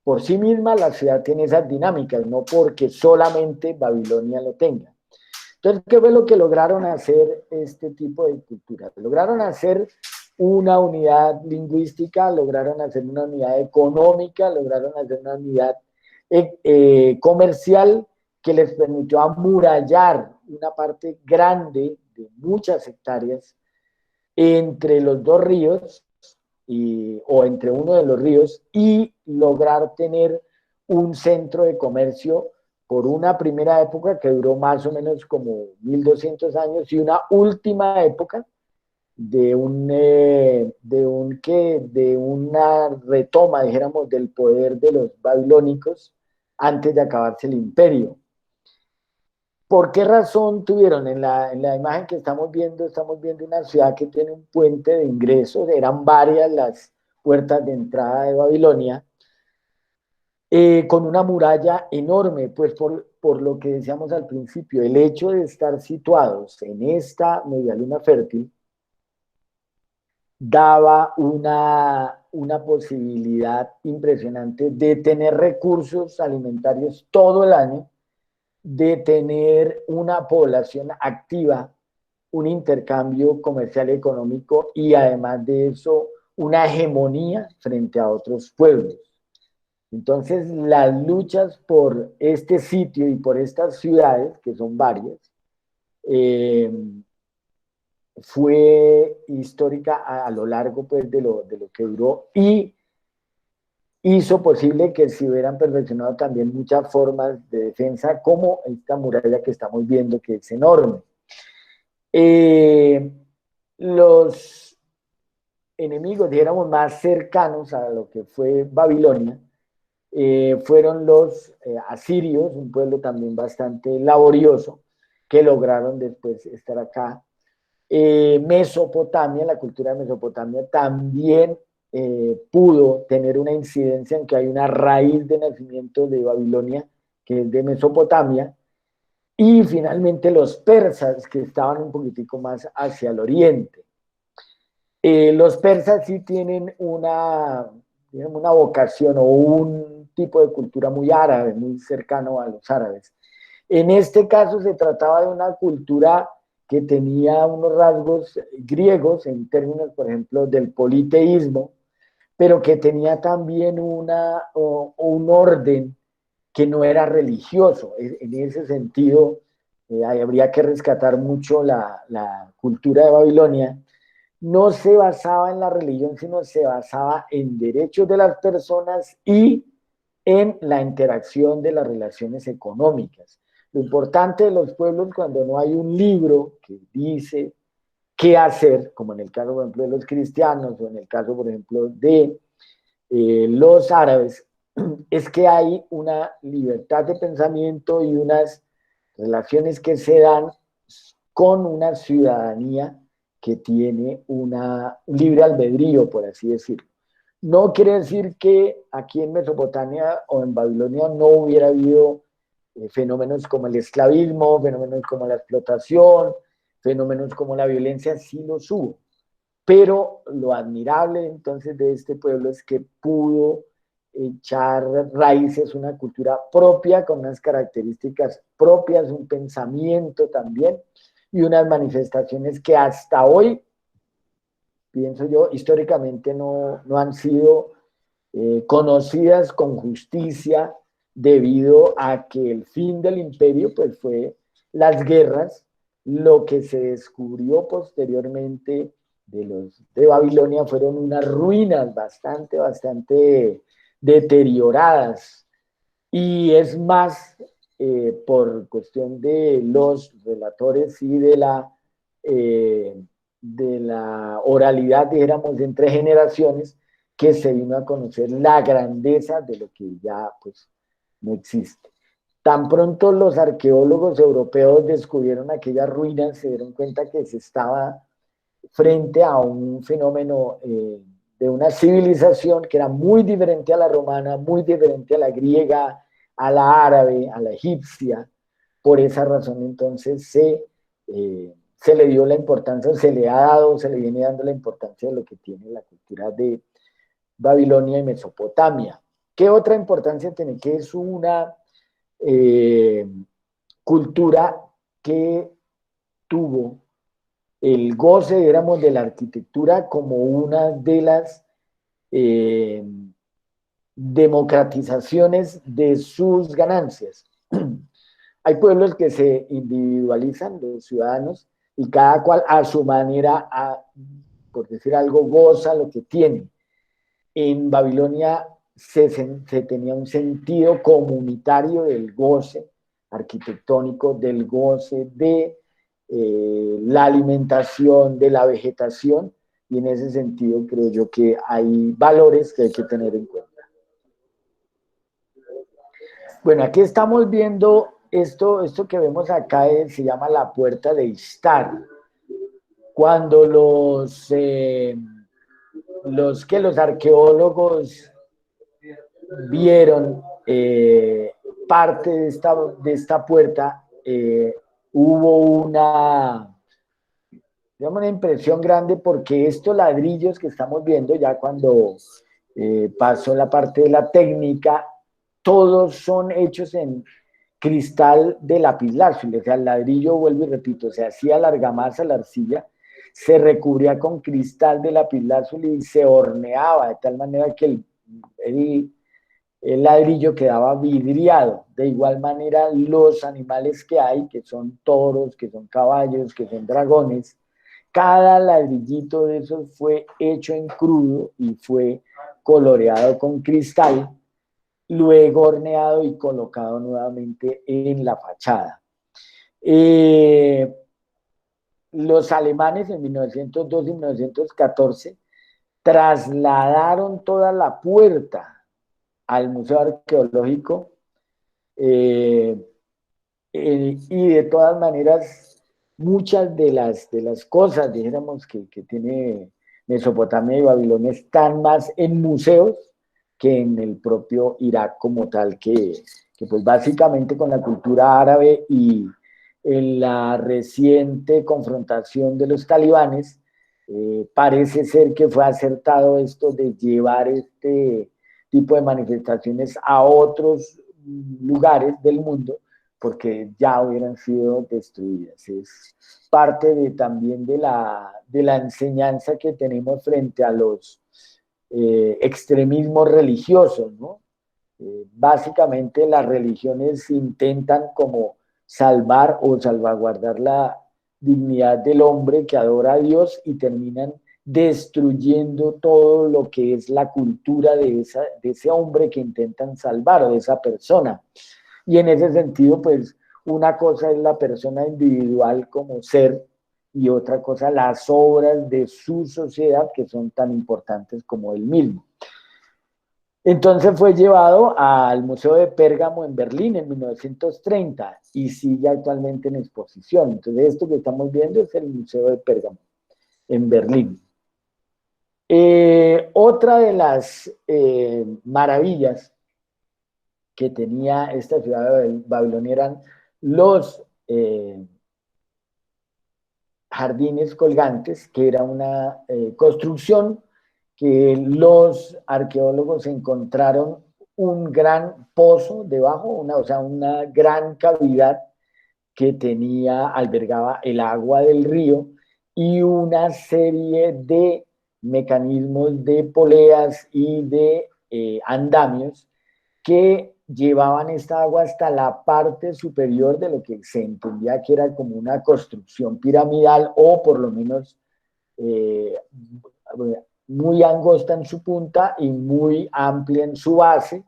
por sí misma la ciudad tiene esas dinámicas, no porque solamente Babilonia lo tenga. Entonces, ¿qué fue lo que lograron hacer este tipo de culturas? Lograron hacer una unidad lingüística, lograron hacer una unidad económica, lograron hacer una unidad comercial que les permitió amurallar una parte grande de muchas hectáreas entre los dos ríos, o entre uno de los ríos, y lograr tener un centro de comercio por una primera época que duró más o menos como 1200 años, y una última época de una retoma, dijéramos, del poder de los babilónicos antes de acabarse el imperio. ¿Por qué razón tuvieron? En la imagen que estamos viendo una ciudad que tiene un puente de ingresos, eran varias las puertas de entrada de Babilonia, con una muralla enorme, pues por lo que decíamos al principio, el hecho de estar situados en esta media luna fértil daba una posibilidad impresionante de tener recursos alimentarios todo el año, de tener una población activa, un intercambio comercial y económico, y además de eso, una hegemonía frente a otros pueblos. Entonces, las luchas por este sitio y por estas ciudades, que son varias, eh, fue histórica a lo largo pues, de lo que duró, y hizo posible que se hubieran perfeccionado también muchas formas de defensa, como esta muralla que estamos viendo, que es enorme. Los enemigos, dijéramos, más cercanos a lo que fue Babilonia, fueron los asirios, un pueblo también bastante laborioso, que lograron después estar acá. Mesopotamia, la cultura de Mesopotamia también pudo tener una incidencia en que hay una raíz de nacimiento de Babilonia, que es de Mesopotamia, y finalmente los persas, que estaban un poquitico más hacia el oriente. Los persas sí tienen una vocación o un tipo de cultura muy árabe, muy cercano a los árabes. En este caso se trataba de una cultura que tenía unos rasgos griegos en términos, por ejemplo, del politeísmo, pero que tenía también un orden que no era religioso. En ese sentido, habría que rescatar mucho la cultura de Babilonia. No se basaba en la religión, sino se basaba en derechos de las personas y en la interacción de las relaciones económicas. Lo importante de los pueblos, cuando no hay un libro que dice qué hacer, como en el caso, por ejemplo, de los cristianos, o en el caso, por ejemplo, de los árabes, es que hay una libertad de pensamiento y unas relaciones que se dan con una ciudadanía que tiene un libre albedrío, por así decirlo. No quiere decir que aquí en Mesopotamia o en Babilonia no hubiera habido fenómenos como el esclavismo, fenómenos como la explotación, fenómenos como la violencia, sí los hubo. Pero lo admirable entonces de este pueblo es que pudo echar raíces, una cultura propia, con unas características propias, un pensamiento también, y unas manifestaciones que hasta hoy, pienso yo, históricamente no han sido conocidas con justicia, debido a que el fin del imperio pues fue las guerras. Lo que se descubrió posteriormente de Babilonia fueron unas ruinas bastante deterioradas, y es más por cuestión de los relatores y de la oralidad, dijéramos, entre generaciones, que se vino a conocer la grandeza de lo que ya pues no existe. Tan pronto los arqueólogos europeos descubrieron aquellas ruinas, se dieron cuenta que se estaba frente a un fenómeno de una civilización que era muy diferente a la romana, muy diferente a la griega, a la árabe, a la egipcia. Por esa razón entonces se le dio la importancia, se le ha dado, se le viene dando la importancia de lo que tiene la cultura de Babilonia y Mesopotamia. ¿Qué otra importancia tiene? Que es una eh, cultura que tuvo el goce, digamos, de la arquitectura como una de las eh, democratizaciones de sus ganancias. Hay pueblos que se individualizan, los ciudadanos, y cada cual a su manera, por decir algo, goza lo que tiene. En Babilonia se tenía un sentido comunitario del goce arquitectónico, del goce de la alimentación, de la vegetación, y en ese sentido creo yo que hay valores que hay que tener en cuenta. Bueno, aquí estamos viendo esto que vemos acá, se llama la puerta de Ishtar. Cuando los arqueólogos vieron parte de esta puerta, hubo una impresión grande, porque estos ladrillos que estamos viendo, ya cuando pasó la parte de la técnica, todos son hechos en cristal de lapislázuli. O sea, el ladrillo, vuelvo y repito, se hacía la argamasa, la arcilla, se recubría con cristal de lapislázuli y se horneaba de tal manera que el ladrillo quedaba vidriado. De igual manera, los animales que hay, que son toros, que son caballos, que son dragones, cada ladrillito de esos fue hecho en crudo y fue coloreado con cristal, luego horneado y colocado nuevamente en la fachada. Los alemanes en 1912 y 1914 trasladaron toda la puerta al Museo Arqueológico, y de todas maneras muchas de las cosas, dijéramos, que tiene Mesopotamia y Babilonia están más en museos que en el propio Irak como tal, que pues básicamente con la cultura árabe y en la reciente confrontación de los talibanes, parece ser que fue acertado esto de llevar este tipo de manifestaciones a otros lugares del mundo, porque ya hubieran sido destruidas. Es parte también de la enseñanza que tenemos frente a los extremismos religiosos, ¿no? Básicamente las religiones intentan como salvar o salvaguardar la dignidad del hombre que adora a Dios, y terminan destruyendo todo lo que es la cultura de ese hombre que intentan salvar, o de esa persona. Y en ese sentido, pues una cosa es la persona individual como ser, y otra cosa las obras de su sociedad, que son tan importantes como él mismo. Entonces fue llevado al Museo de Pérgamo en Berlín en 1930 y sigue actualmente en exposición. Entonces esto que estamos viendo es el Museo de Pérgamo en Berlín. Otra de las maravillas que tenía esta ciudad de Babilonia eran los jardines colgantes, que era una construcción que los arqueólogos encontraron un gran pozo debajo, o sea, una gran cavidad que albergaba el agua del río y una serie de mecanismos de poleas y de andamios que llevaban esta agua hasta la parte superior de lo que se entendía que era como una construcción piramidal o por lo menos eh, muy angosta en su punta y muy amplia en su base,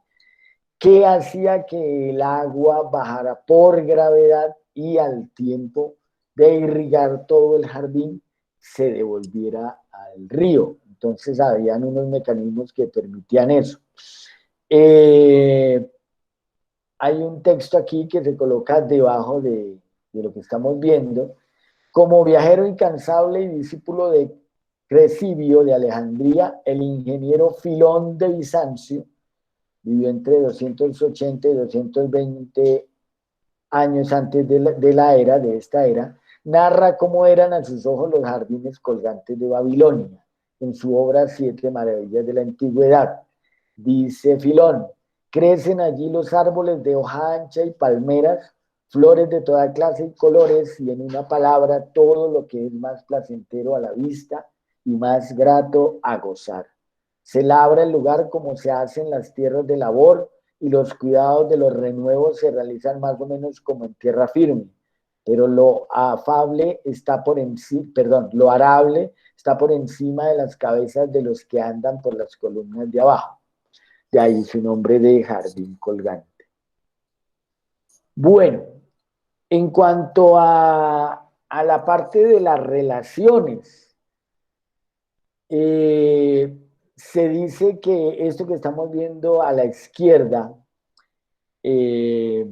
que hacía que el agua bajara por gravedad y al tiempo de irrigar todo el jardín se devolviera al río. Entonces habían unos mecanismos que permitían eso. Hay un texto aquí que se coloca debajo de lo que estamos viendo. Como viajero incansable y discípulo de Cresibio de Alejandría, el ingeniero Filón de Bizancio vivió entre 280 y 220 años antes de esta era, narra cómo eran a sus ojos los jardines colgantes de Babilonia, en su obra Siete Maravillas de la Antigüedad. Dice Filón, crecen allí los árboles de hoja ancha y palmeras, flores de toda clase y colores, y en una palabra, todo lo que es más placentero a la vista y más grato a gozar. Se labra el lugar como se hace en las tierras de labor, y los cuidados de los renuevos se realizan más o menos como en tierra firme, pero lo afable está por encima, perdón, lo arable está por encima de las cabezas de los que andan por las columnas de abajo. De ahí su nombre de jardín colgante. Bueno, en cuanto a la parte de las relaciones, se dice que esto que estamos viendo a la izquierda, que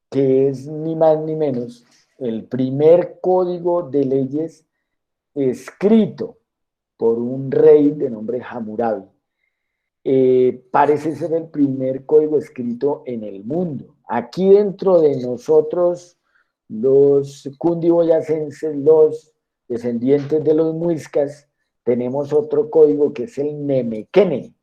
es ni más ni menos el primer código de leyes escrito por un rey de nombre Hammurabi, parece ser el primer código escrito en el mundo. Aquí dentro de nosotros, los cundiboyacenses, los descendientes de los muiscas, tenemos otro código que es el Nemequene,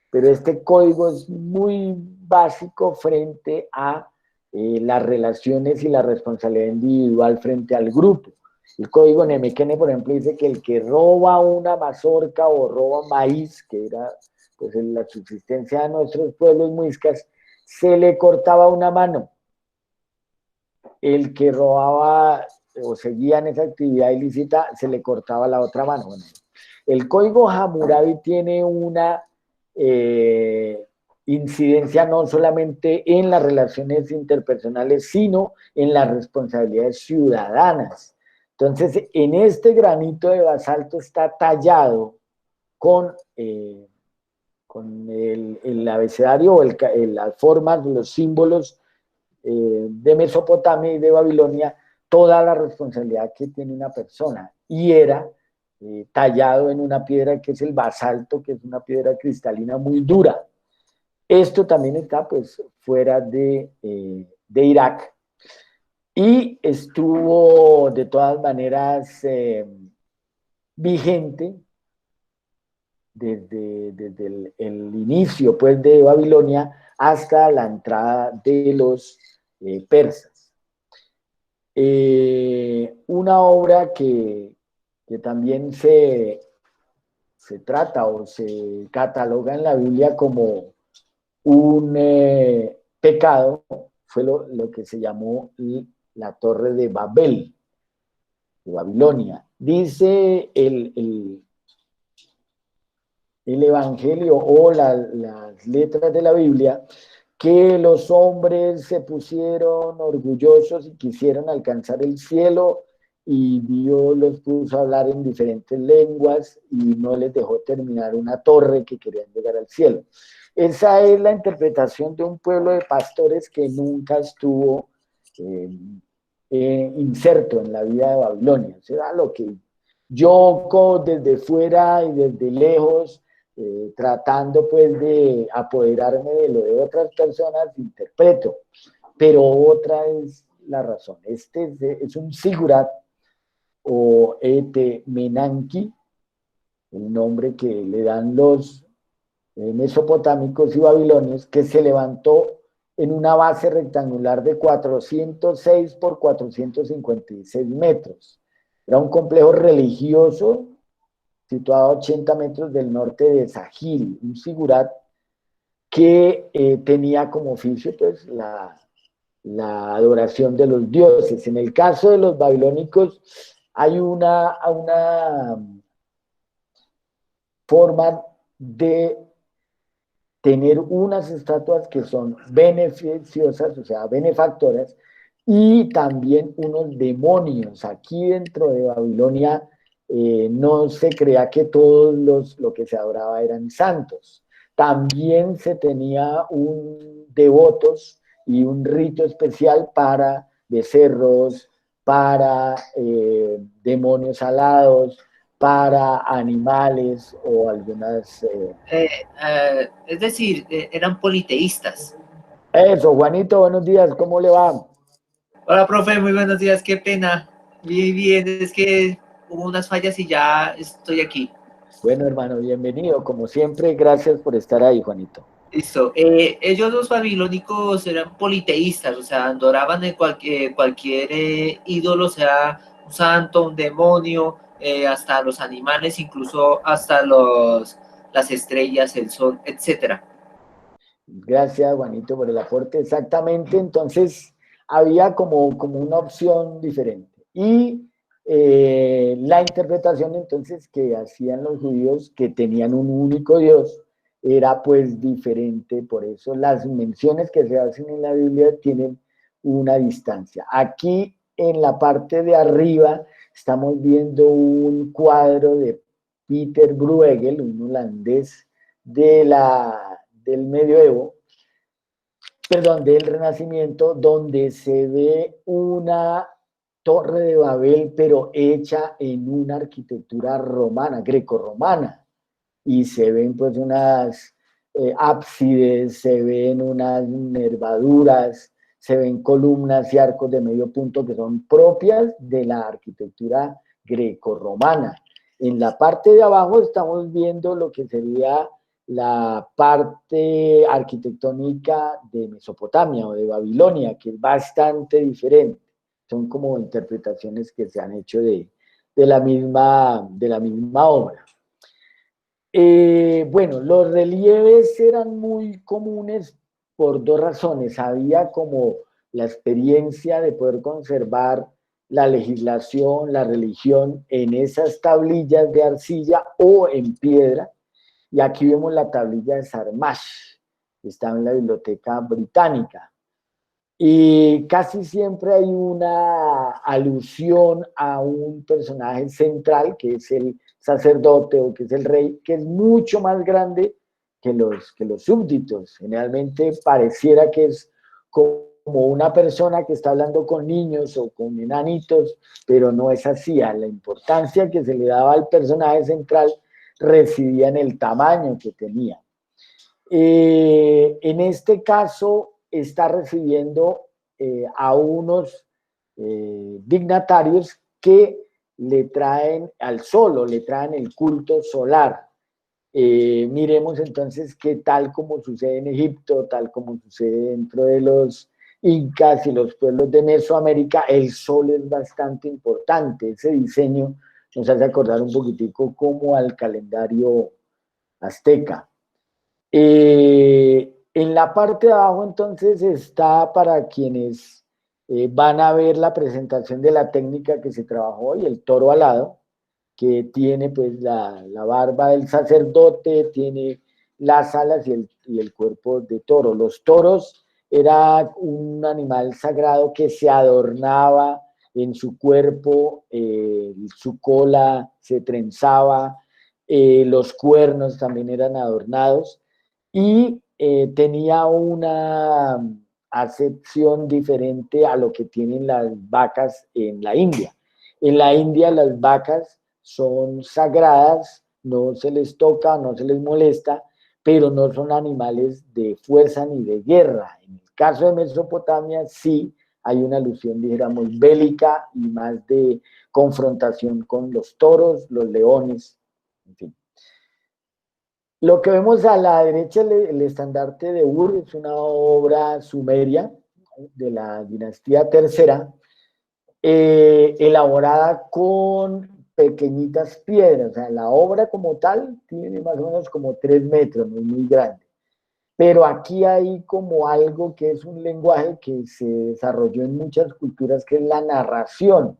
pero este código es muy básico frente a las relaciones y la responsabilidad individual frente al grupo. El código Nemequene, por ejemplo, dice que el que roba una mazorca o roba maíz, que era pues en la subsistencia de nuestros pueblos muiscas, se le cortaba una mano. El que robaba o seguía en esa actividad ilícita, se le cortaba la otra mano. Bueno, el código Hammurabi tiene una incidencia no solamente en las relaciones interpersonales, sino en las responsabilidades ciudadanas. Entonces, en este granito de basalto está tallado con el abecedario o las formas, los símbolos de Mesopotamia y de Babilonia, toda la responsabilidad que tiene una persona. Y era tallado en una piedra que es el basalto, que es una piedra cristalina muy dura. Esto también está pues fuera de Irak y estuvo de todas maneras vigente desde el inicio pues, de Babilonia hasta la entrada de los persas. Una obra que también se trata o se cataloga en la Biblia como un pecado fue lo que se llamó la Torre de Babel, de Babilonia. Dice el Evangelio o las letras de la Biblia que los hombres se pusieron orgullosos y quisieron alcanzar el cielo y Dios los puso a hablar en diferentes lenguas y no les dejó terminar una torre que querían llegar al cielo. Esa es la interpretación de un pueblo de pastores que nunca estuvo inserto en la vida de Babilonia. O sea, lo que yo desde fuera y desde lejos, tratando pues de apoderarme de lo de otras personas, interpreto. Pero otra es la razón. Este es un sigurat o Ete Menanki, el nombre que le dan los mesopotámicos y babilonios, que se levantó en una base rectangular de 406 por 456 metros. Era un complejo religioso situado a 80 metros del norte de Sahil, un sigurat que tenía como oficio pues, la adoración de los dioses. En el caso de los babilónicos hay una forma de tener unas estatuas que son beneficiosas, o sea, benefactoras, y también unos demonios. Aquí dentro de Babilonia no se crea que todos lo que se adoraba eran santos. También se tenía un devotos y un rito especial para becerros, para demonios alados, para animales o algunas... Es decir, eran politeístas. Eso, Juanito, buenos días, ¿cómo le va? Hola, profe, muy buenos días, qué pena. Bien, bien, es que hubo unas fallas y ya estoy aquí. Bueno, hermano, bienvenido, como siempre, gracias por estar ahí, Juanito. Listo. Ellos los babilónicos eran politeístas, o sea, adoraban en cualquier ídolo, sea un santo, un demonio, hasta los animales, incluso hasta las estrellas, el sol, etcétera. Gracias, Juanito, por el aporte. Exactamente, entonces había como una opción diferente. Y la interpretación entonces que hacían los judíos, que tenían un único Dios, era pues diferente. Por eso las menciones que se hacen en la Biblia tienen una distancia. Aquí en la parte de arriba estamos viendo un cuadro de Peter Bruegel, un holandés del medioevo, perdón, del Renacimiento, donde se ve una torre de Babel, pero hecha en una arquitectura romana, grecorromana, y se ven pues unas ábsides, se ven unas nervaduras, se ven columnas y arcos de medio punto que son propias de la arquitectura grecorromana. En la parte de abajo estamos viendo lo que sería la parte arquitectónica de Mesopotamia o de Babilonia, que es bastante diferente. Son como interpretaciones que se han hecho de la misma obra. Bueno, los relieves eran muy comunes por dos razones. Había como la experiencia de poder conservar la legislación, la religión en esas tablillas de arcilla o en piedra. Y aquí vemos la tablilla de Sarmash, que está en la Biblioteca Británica. Y casi siempre hay una alusión a un personaje central, que es el sacerdote o que es el rey, que es mucho más grande que los súbditos. Generalmente pareciera que es como una persona que está hablando con niños o con enanitos, pero no es así. A la importancia que se le daba al personaje central residía en el tamaño que tenía. En este caso está recibiendo a unos dignatarios que le traen al sol o le traen el culto solar. Miremos entonces que tal como sucede en Egipto, tal como sucede dentro de los incas y los pueblos de Mesoamérica, el sol es bastante importante. Ese diseño nos hace acordar un poquitico como al calendario azteca. En la parte de abajo entonces está para quienes van a ver la presentación de la técnica que se trabajó y el toro alado, que tiene pues la barba del sacerdote, tiene las alas y el cuerpo de toro. Los toros era un animal sagrado que se adornaba en su cuerpo, su cola se trenzaba, los cuernos también eran adornados y tenía una acepción diferente a lo que tienen las vacas en la India. En la India las vacas son sagradas, no se les toca, no se les molesta, pero no son animales de fuerza ni de guerra. En el caso de Mesopotamia sí hay una alusión, dijéramos, bélica y más de confrontación con los toros, los leones, en fin. Lo que vemos a la derecha, el estandarte de Ur, es una obra sumeria de la dinastía tercera, elaborada con pequeñitas piedras. O sea, la obra como tal tiene más o menos como 3 metros, no es muy grande. Pero aquí hay como algo que es un lenguaje que se desarrolló en muchas culturas, que es la narración.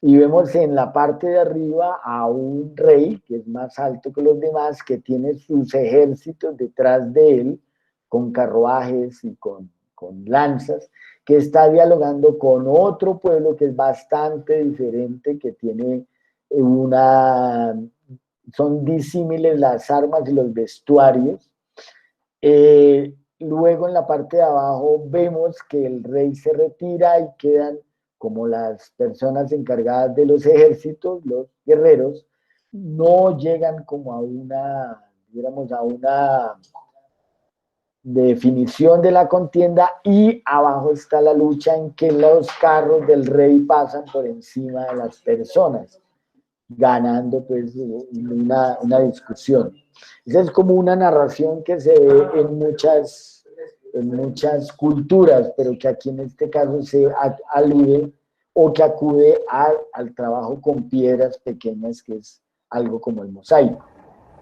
Y vemos en la parte de arriba a un rey que es más alto que los demás, que tiene sus ejércitos detrás de él, con carruajes y con lanzas, que está dialogando con otro pueblo que es bastante diferente, que tiene una... son disímiles las armas y los vestuarios. Luego en la parte de abajo vemos que el rey se retira y quedan como las personas encargadas de los ejércitos, los guerreros, no llegan como a una, digamos, a una definición de la contienda, y abajo está la lucha en que los carros del rey pasan por encima de las personas, ganando pues una discusión. Esa es como una narración que se ve en muchas culturas, pero que aquí en este caso se alude o que acude al trabajo con piedras pequeñas, que es algo como el mosaico.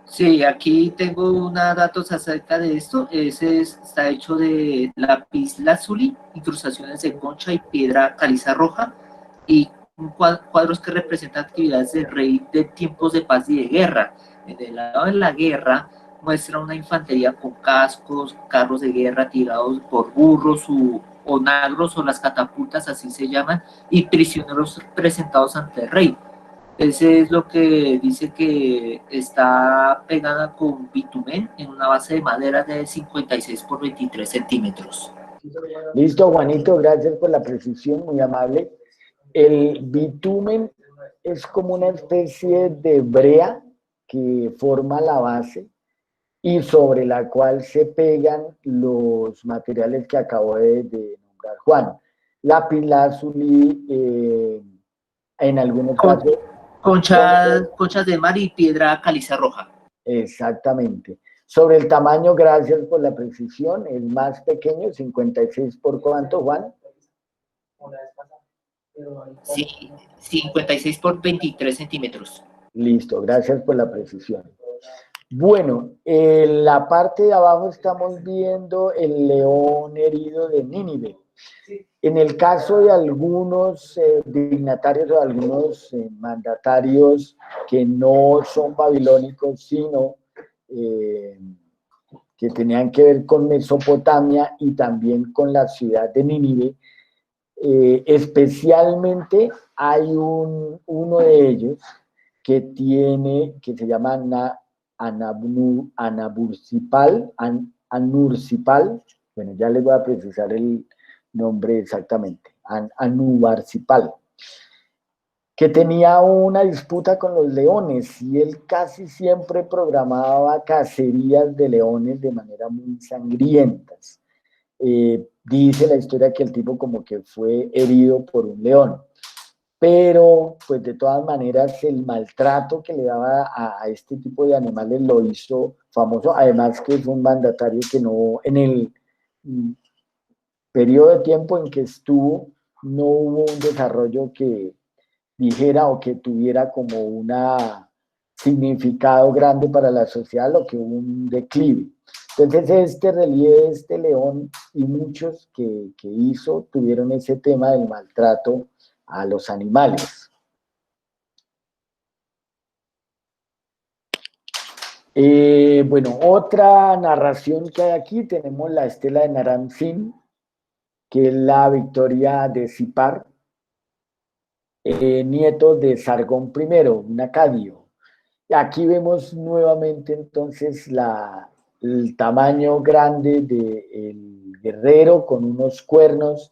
Sí, aquí tengo unos datos acerca de esto. Está hecho de lapislázuli, incrustaciones de concha y piedra caliza roja, y cuadros que representan actividades del rey de tiempos de paz y de guerra. En el lado de la guerra muestra una infantería con cascos, carros de guerra tirados por burros o nagros, o las catapultas, así se llaman, y prisioneros presentados ante el rey. Ese es lo que dice que está pegada con bitumen en una base de madera de 56 por 23 centímetros. Listo, Juanito, gracias por la precisión, muy amable. El bitumen es como una especie de brea que forma la base y sobre la cual se pegan los materiales que acabo de nombrar Juan. Lapislázuli, en algunos casos. Conchas de mar y piedra caliza roja. Exactamente. Sobre el tamaño, gracias por la precisión, el más pequeño, 56 por cuánto, Juan. Sí, 56 por 23 centímetros. Listo, gracias por la precisión. Bueno, en la parte de abajo estamos viendo el león herido de Nínive. En el caso de algunos dignatarios o algunos mandatarios que no son babilónicos, sino que tenían que ver con Mesopotamia y también con la ciudad de Nínive, especialmente hay uno de ellos que se llama Anursipal, bueno, ya les voy a precisar el nombre exactamente, Anubarcipal, que tenía una disputa con los leones y él casi siempre programaba cacerías de leones de manera muy sangrientas. Dice la historia que el tipo como que fue herido por un león, pero pues de todas maneras el maltrato que le daba a este tipo de animales lo hizo famoso, además que fue un mandatario que no, en el periodo de tiempo en que estuvo, no hubo un desarrollo que dijera o que tuviera como un significado grande para la sociedad, lo que hubo un declive. Entonces este relieve, este león y muchos que hizo tuvieron ese tema del maltrato a los animales. Bueno, otra narración que hay aquí, tenemos la estela de Naram-Sin, que es la victoria de Sipar, nieto de Sargón I, un acadio. Aquí vemos nuevamente entonces el tamaño grande del guerrero con unos cuernos,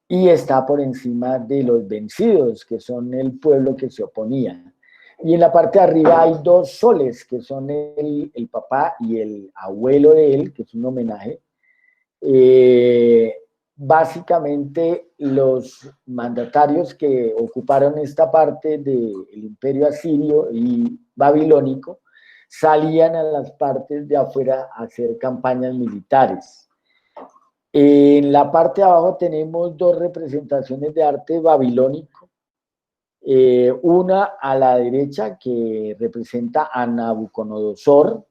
y está por encima de los vencidos, que son el pueblo que se oponía. Y en la parte de arriba hay dos soles, que son el papá y el abuelo de él, que es un homenaje. Básicamente los mandatarios que ocuparon esta parte del imperio asirio y babilónico salían a las partes de afuera a hacer campañas militares. En la parte de abajo tenemos dos representaciones de arte babilónico. Una a la derecha que representa a Nabucodonosor,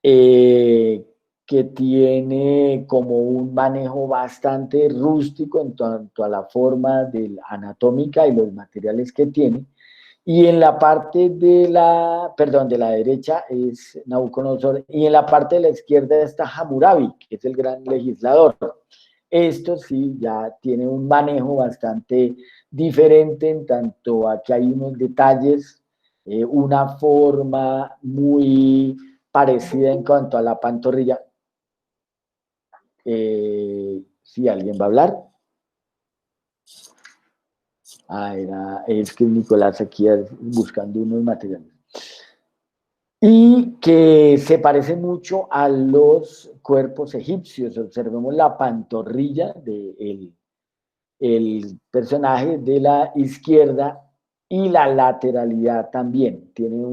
que tiene como un manejo bastante rústico en cuanto a la forma anatómica y los materiales que tiene. Y en la parte de la derecha es Nabucodonosor, y en la parte de la izquierda está Hammurabi, que es el gran legislador. Esto sí ya tiene un manejo bastante diferente, en tanto a que hay unos detalles, una forma muy parecida en cuanto a la pantorrilla. ¿Sí alguien va a hablar? Es que Nicolás aquí buscando unos materiales. Y que se parece mucho a los cuerpos egipcios. Observemos la pantorrilla del el personaje de la izquierda y la lateralidad también. Tiene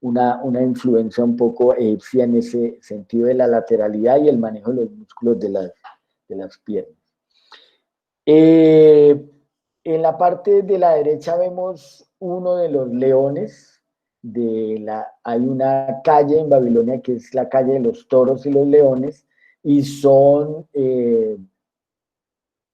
una influencia un poco egipcia en ese sentido de la lateralidad y el manejo de los músculos de las piernas. En la parte de la derecha vemos uno de los leones. Hay una calle en Babilonia que es la calle de los toros y los leones, y son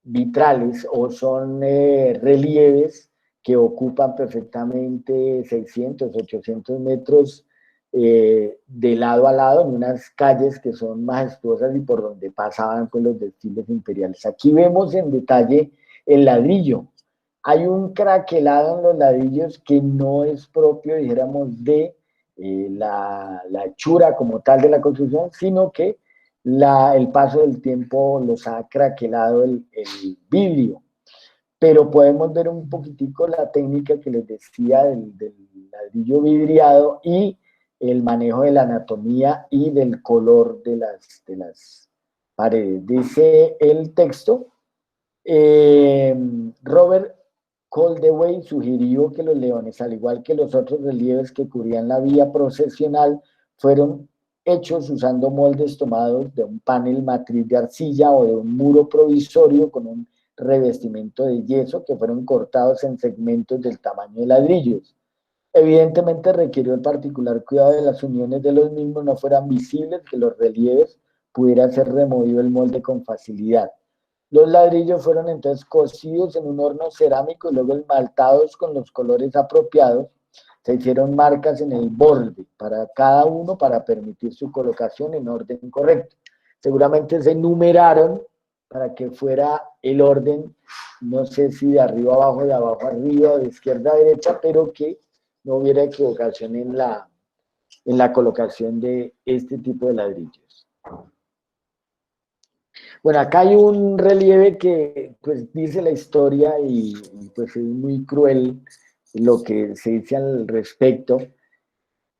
vitrales o son relieves que ocupan perfectamente 600, 800 metros de lado a lado en unas calles que son majestuosas y por donde pasaban pues, los desfiles imperiales. Aquí vemos en detalle el ladrillo. Hay un craquelado en los ladrillos que no es propio, dijéramos, de la hechura como tal de la construcción, sino que el paso del tiempo los ha craquelado el vidrio. Pero podemos ver un poquitico la técnica que les decía del ladrillo vidriado y el manejo de la anatomía y del color de las paredes. Dice el texto, Robert Coldewey sugirió que los leones, al igual que los otros relieves que cubrían la vía procesional, fueron hechos usando moldes tomados de un panel matriz de arcilla o de un muro provisorio con un revestimiento de yeso que fueron cortados en segmentos del tamaño de ladrillos. Evidentemente requirió el particular cuidado de las uniones de los mismos no fueran visibles, que los relieves pudiera ser removido el molde con facilidad. Los ladrillos fueron entonces cocidos en un horno cerámico y luego esmaltados con los colores apropiados. Se hicieron marcas en el borde para cada uno para permitir su colocación en orden correcto. Seguramente se numeraron para que fuera el orden, no sé si de arriba abajo, de abajo arriba, o de izquierda a derecha, pero que no hubiera equivocación en la colocación de este tipo de ladrillos. Bueno, acá hay un relieve que pues dice la historia y pues es muy cruel lo que se dice al respecto.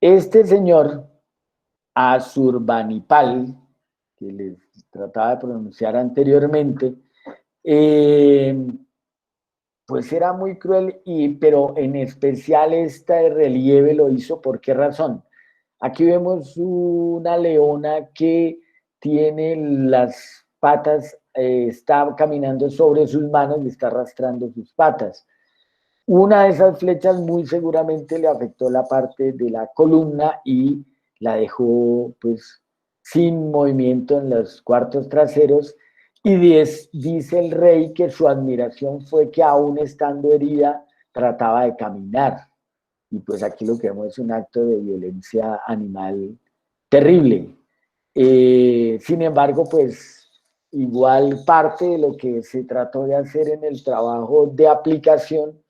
Este señor, Asurbanipal, que les trataba de pronunciar anteriormente, pues era muy cruel, pero en especial este relieve lo hizo, ¿por qué razón? Aquí vemos una leona que tiene las patas, está caminando sobre sus manos y está arrastrando sus patas. Una de esas flechas muy seguramente le afectó la parte de la columna y la dejó pues sin movimiento en los cuartos traseros, y dice el rey que su admiración fue que aún estando herida trataba de caminar. Y pues aquí lo que vemos es un acto de violencia animal terrible. Sin embargo, pues igual parte de lo que se trató de hacer en el trabajo de aplicación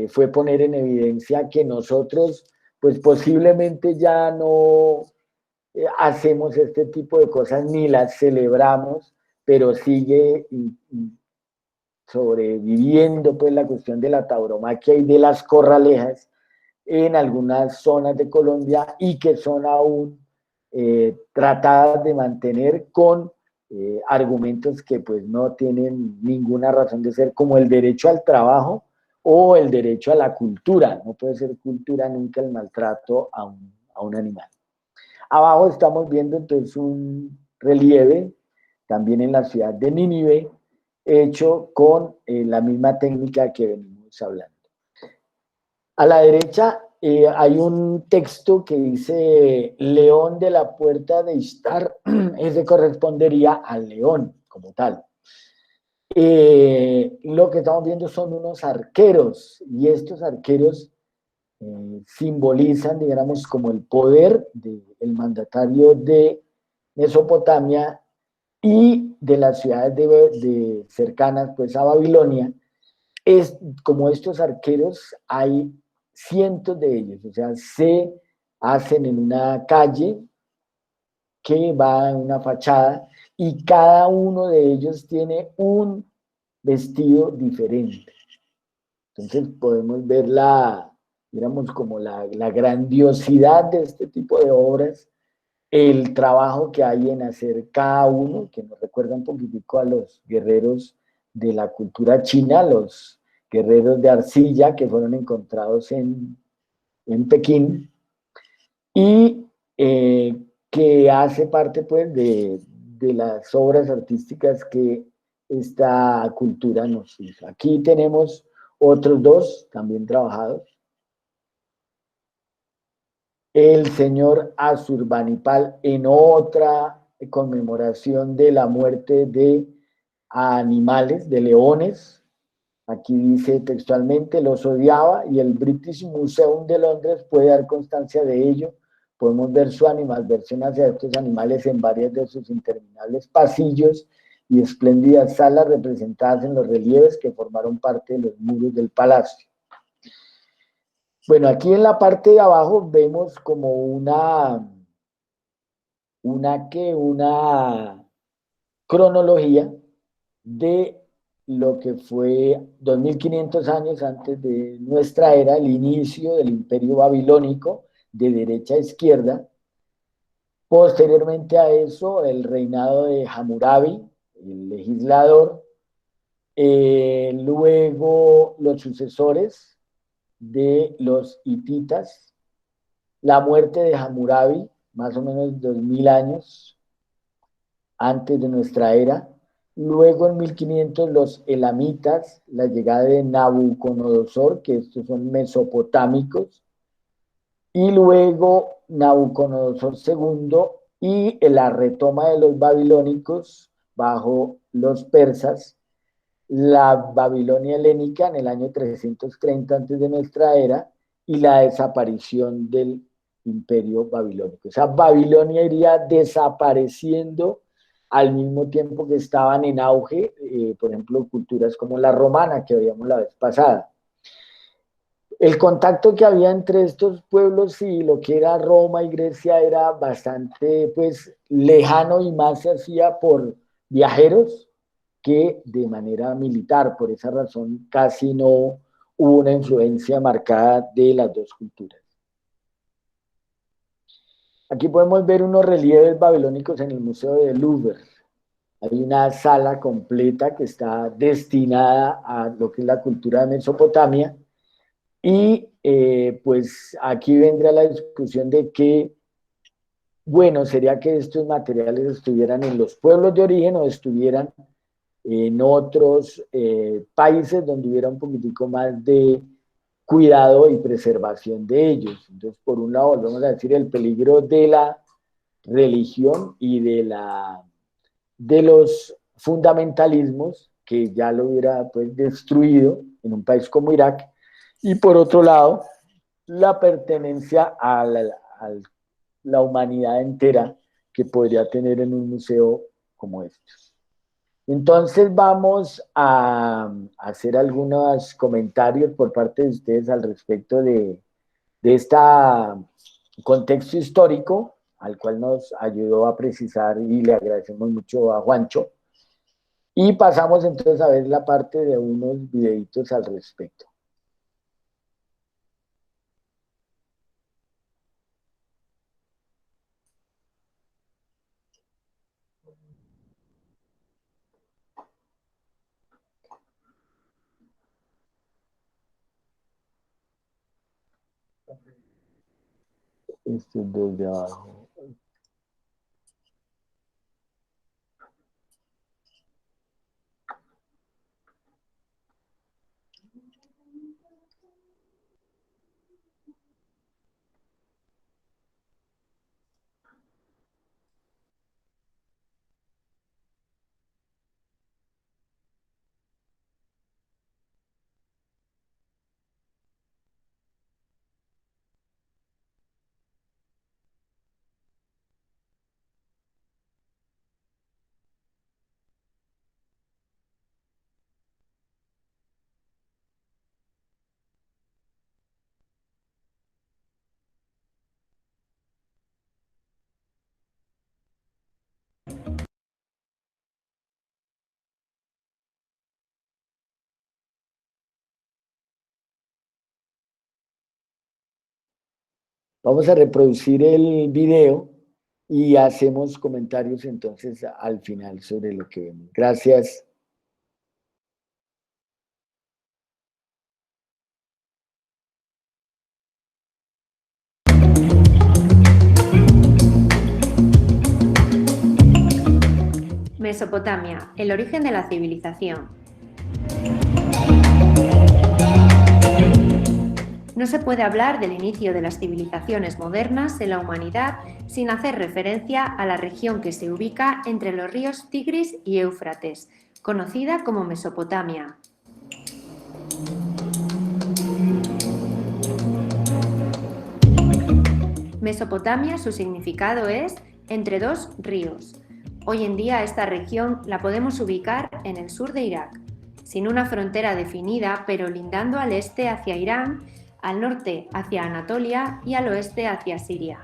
fue poner en evidencia que nosotros pues posiblemente ya no hacemos este tipo de cosas ni las celebramos, pero sigue sobreviviendo pues la cuestión de la tauromaquia y de las corralejas en algunas zonas de Colombia y que son aún tratadas de mantener con argumentos que pues no tienen ninguna razón de ser, como el derecho al trabajo o el derecho a la cultura. No puede ser cultura nunca el maltrato a un a un animal. Abajo estamos viendo entonces un relieve, también en la ciudad de Nínive, hecho con la misma técnica que venimos hablando. A la derecha hay un texto que dice León de la puerta de Ishtar, ese correspondería al león como tal. Lo que estamos viendo son unos arqueros, y estos arqueros simbolizan, digamos, como el poder del mandatario de Mesopotamia y de las ciudades cercanas pues, a Babilonia. Es, como estos arqueros, hay cientos de ellos, o sea, se hacen en una calle que va en una fachada y cada uno de ellos tiene un vestido diferente. Entonces podemos ver digamos, como la grandiosidad de este tipo de obras, el trabajo que hay en hacer cada uno, que nos recuerda un poquitico a los guerreros de la cultura china, los guerreros de arcilla que fueron encontrados en Pekín, y que hace parte pues de las obras artísticas que esta cultura nos hizo. Aquí tenemos otros dos también trabajados. El señor Asurbanipal en otra conmemoración de la muerte de animales, de leones. Aquí dice textualmente, los odiaba y el British Museum de Londres puede dar constancia de ello. Podemos ver su animadversión hacia estos animales en varias de sus interminables pasillos y espléndidas salas representadas en los relieves que formaron parte de los muros del palacio. Bueno, aquí en la parte de abajo vemos como una cronología de lo que fue 2500 años antes de nuestra era, el inicio del imperio babilónico de derecha a izquierda. Posteriormente a eso, el reinado de Hammurabi, el legislador, luego los sucesores de los hititas, la muerte de Hammurabi, más o menos 2000 años antes de nuestra era. Luego en 1500 los elamitas, la llegada de Nabucodonosor, que estos son mesopotámicos, y luego Nabucodonosor segundo y la retoma de los babilónicos bajo los persas, la Babilonia helénica en el año 330 antes de nuestra era y la desaparición del imperio babilónico. O sea, Babilonia iría desapareciendo al mismo tiempo que estaban en auge, por ejemplo, culturas como la romana que veíamos la vez pasada. El contacto que había entre estos pueblos y lo que era Roma y Grecia era bastante pues lejano y más se hacía por viajeros que de manera militar. Por esa razón casi no hubo una influencia marcada de las dos culturas. Aquí podemos ver unos relieves babilónicos en el Museo del Louvre. Hay una sala completa que está destinada a lo que es la cultura de Mesopotamia. Y pues aquí vendrá la discusión de que, bueno, sería que estos materiales estuvieran en los pueblos de origen o estuvieran en otros países donde hubiera un poquitico más de cuidado y preservación de ellos. Entonces, por un lado, vamos a decir el peligro de la religión y de los fundamentalismos que ya lo hubiera pues destruido en un país como Irak, y por otro lado, la pertenencia la humanidad entera que podría tener en un museo como este. Entonces vamos a hacer algunos comentarios por parte de ustedes al respecto de este contexto histórico al cual nos ayudó a precisar y le agradecemos mucho a Juancho. Y pasamos entonces a ver la parte de unos videitos al respecto. estos dos de abajo. Vamos a reproducir el video y hacemos comentarios entonces al final sobre lo que vemos. Gracias. Mesopotamia, el origen de la civilización. No se puede hablar del inicio de las civilizaciones modernas en la humanidad sin hacer referencia a la región que se ubica entre los ríos Tigris y Éufrates, conocida como Mesopotamia. Mesopotamia, su significado es entre dos ríos. Hoy en día esta región la podemos ubicar en el sur de Irak, sin una frontera definida, pero lindando al este hacia Irán, al norte hacia Anatolia y al oeste hacia Siria.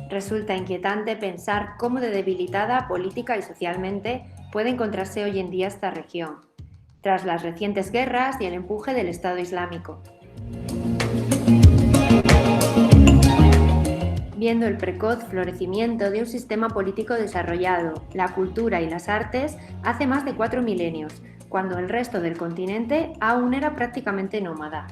Resulta inquietante pensar cómo de debilitada política y socialmente puede encontrarse hoy en día esta región, tras las recientes guerras y el empuje del Estado Islámico. Viendo el precoz florecimiento de un sistema político desarrollado, la cultura y las artes hace más de 4 milenios, cuando el resto del continente aún era prácticamente nómada.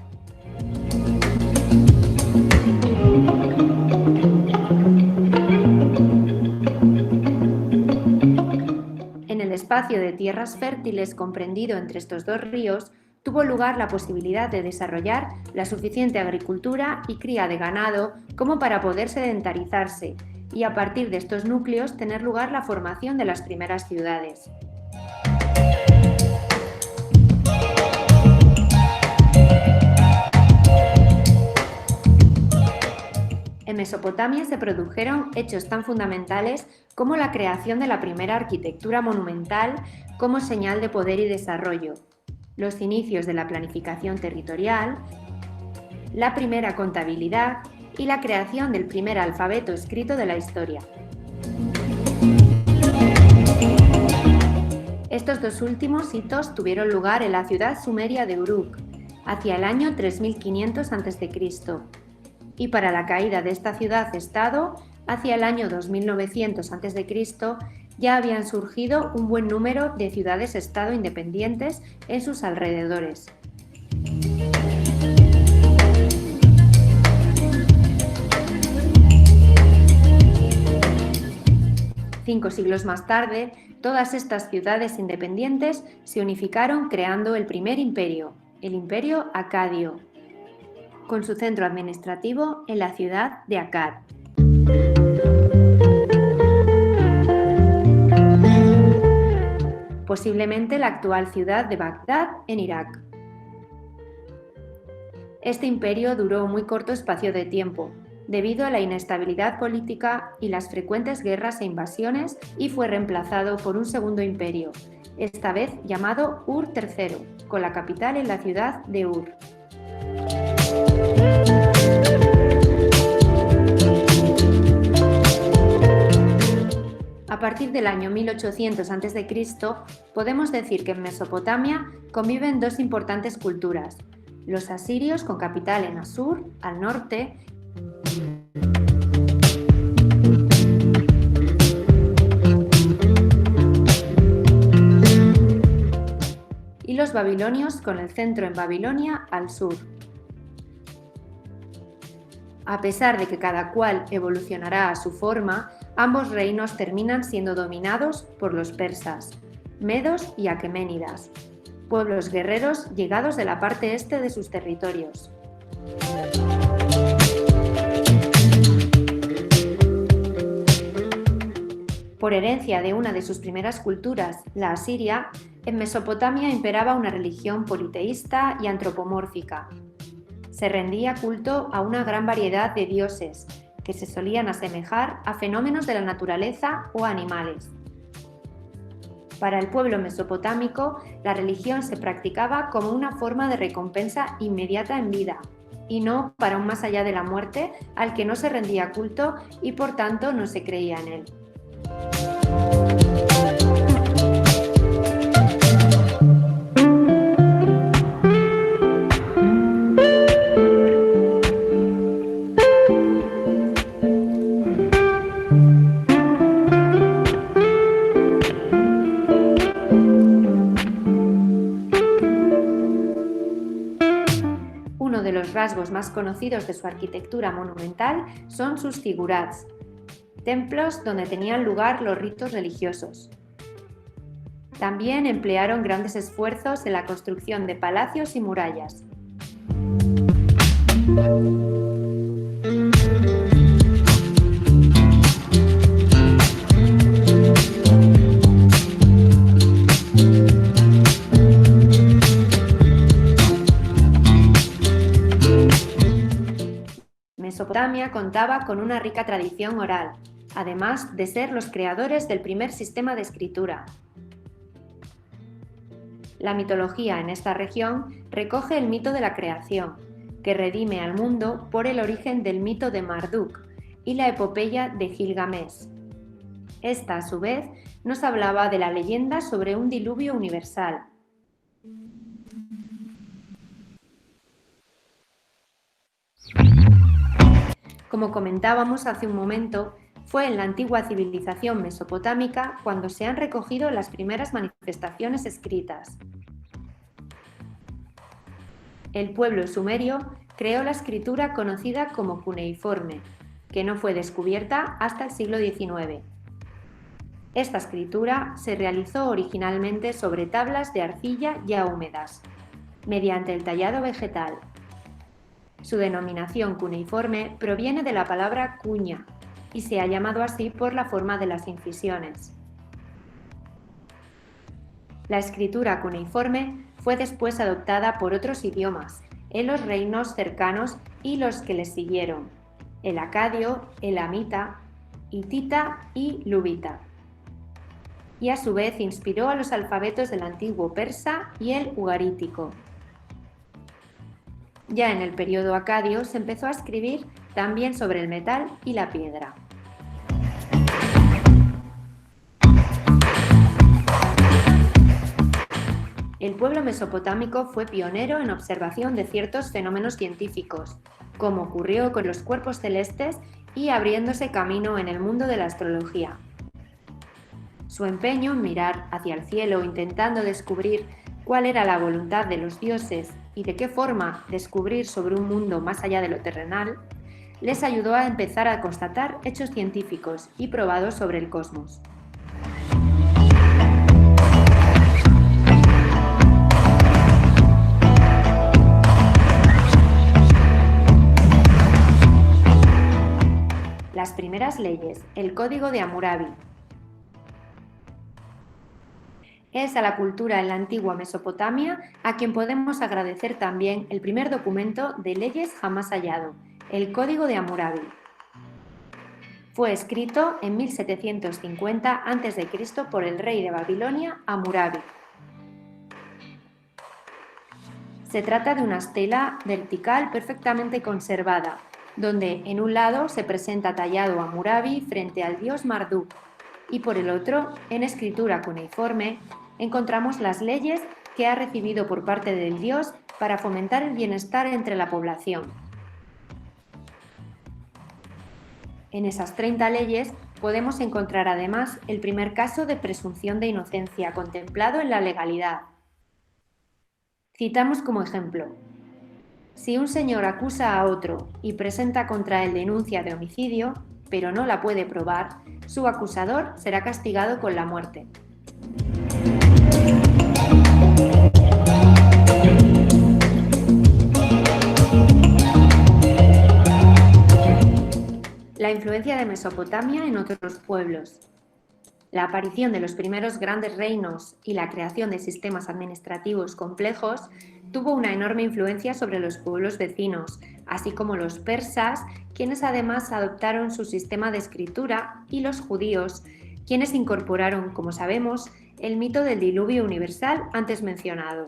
En el espacio de tierras fértiles comprendido entre estos dos ríos, tuvo lugar la posibilidad de desarrollar la suficiente agricultura y cría de ganado como para poder sedentarizarse y a partir de estos núcleos tener lugar la formación de las primeras ciudades. En Mesopotamia se produjeron hechos tan fundamentales como la creación de la primera arquitectura monumental como señal de poder y desarrollo, los inicios de la planificación territorial, la primera contabilidad y la creación del primer alfabeto escrito de la historia. Estos dos últimos hitos tuvieron lugar en la ciudad sumeria de Uruk, hacia el año 3500 a.C., y para la caída de esta ciudad-estado, hacia el año 2900 a.C., ya habían surgido un buen número de ciudades-estado independientes en sus alrededores. Cinco siglos más tarde, todas estas ciudades independientes se unificaron creando el primer imperio, el Imperio Acadio, con su centro administrativo en la ciudad de Akkad. Posiblemente la actual ciudad de Bagdad, en Irak. Este imperio duró un muy corto espacio de tiempo, debido a la inestabilidad política y las frecuentes guerras e invasiones, y fue reemplazado por un segundo imperio, esta vez llamado Ur III, con la capital en la ciudad de Ur. A partir del año 1800 a.C., podemos decir que en Mesopotamia conviven dos importantes culturas: los asirios, con capital en Asur, al norte, y los babilonios con el centro en Babilonia al sur. A pesar de que cada cual evolucionará a su forma, ambos reinos terminan siendo dominados por los persas, medos y aqueménidas, pueblos guerreros llegados de la parte este de sus territorios. Por herencia de una de sus primeras culturas, la asiria, en Mesopotamia imperaba una religión politeísta y antropomórfica. Se rendía culto a una gran variedad de dioses, que se solían asemejar a fenómenos de la naturaleza o animales. Para el pueblo mesopotámico, la religión se practicaba como una forma de recompensa inmediata en vida, y no para un más allá de la muerte al que no se rendía culto y por tanto no se creía en él. Uno de los rasgos más conocidos de su arquitectura monumental son sus zigurats, templos donde tenían lugar los ritos religiosos. También emplearon grandes esfuerzos en la construcción de palacios y murallas. Mesopotamia contaba con una rica tradición oral, además de ser los creadores del primer sistema de escritura. La mitología en esta región recoge el mito de la creación, que redime al mundo por el origen del mito de Marduk y la epopeya de Gilgamesh. Esta, a su vez, nos hablaba de la leyenda sobre un diluvio universal. Como comentábamos hace un momento, fue en la antigua civilización mesopotámica cuando se han recogido las primeras manifestaciones escritas. El pueblo sumerio creó la escritura conocida como cuneiforme, que no fue descubierta hasta el siglo XIX. Esta escritura se realizó originalmente sobre tablas de arcilla ya húmedas, mediante el tallado vegetal. Su denominación cuneiforme proviene de la palabra cuña y se ha llamado así por la forma de las incisiones. La escritura cuneiforme fue después adoptada por otros idiomas, en los reinos cercanos y los que les siguieron, el acadio, el amita, hitita y luvita. Y a su vez inspiró a los alfabetos del antiguo persa y el ugarítico. Ya en el periodo acadio se empezó a escribir también sobre el metal y la piedra. El pueblo mesopotámico fue pionero en observación de ciertos fenómenos científicos, como ocurrió con los cuerpos celestes y abriéndose camino en el mundo de la astrología. Su empeño en mirar hacia el cielo intentando descubrir cuál era la voluntad de los dioses y de qué forma descubrir sobre un mundo más allá de lo terrenal, les ayudó a empezar a constatar hechos científicos y probados sobre el cosmos. Las primeras leyes, el Código de Hammurabi. Es a la cultura en la antigua Mesopotamia a quien podemos agradecer también el primer documento de leyes jamás hallado, el Código de Hammurabi. Fue escrito en 1750 a.C. por el rey de Babilonia, Hammurabi. Se trata de una estela vertical perfectamente conservada, donde en un lado se presenta tallado Hammurabi frente al dios Marduk y por el otro, en escritura cuneiforme, encontramos las leyes que ha recibido por parte del dios para fomentar el bienestar entre la población. En esas 30 leyes podemos encontrar además el primer caso de presunción de inocencia contemplado en la legalidad. Citamos como ejemplo: si un señor acusa a otro y presenta contra él denuncia de homicidio, pero no la puede probar, su acusador será castigado con la muerte. La influencia de Mesopotamia en otros pueblos. La aparición de los primeros grandes reinos y la creación de sistemas administrativos complejos tuvo una enorme influencia sobre los pueblos vecinos, así como los persas, quienes además adoptaron su sistema de escritura, y los judíos, quienes incorporaron, como sabemos, el mito del diluvio universal antes mencionado.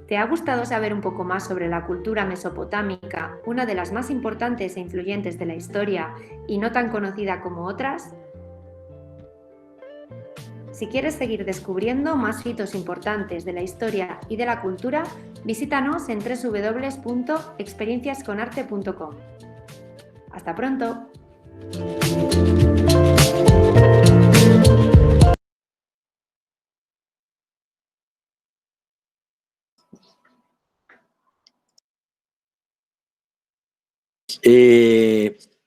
¿Te ha gustado saber un poco más sobre la cultura mesopotámica, una de las más importantes e influyentes de la historia y no tan conocida como otras? Si quieres seguir descubriendo más hitos importantes de la historia y de la cultura, visítanos en www.experienciasconarte.com. ¡Hasta pronto!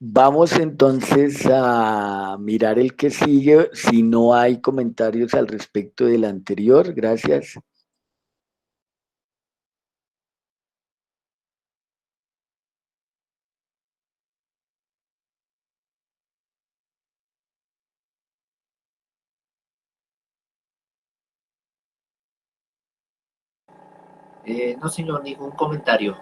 Vamos entonces a mirar el que sigue, si no hay comentarios al respecto del anterior. Gracias. No, señor, ningún comentario.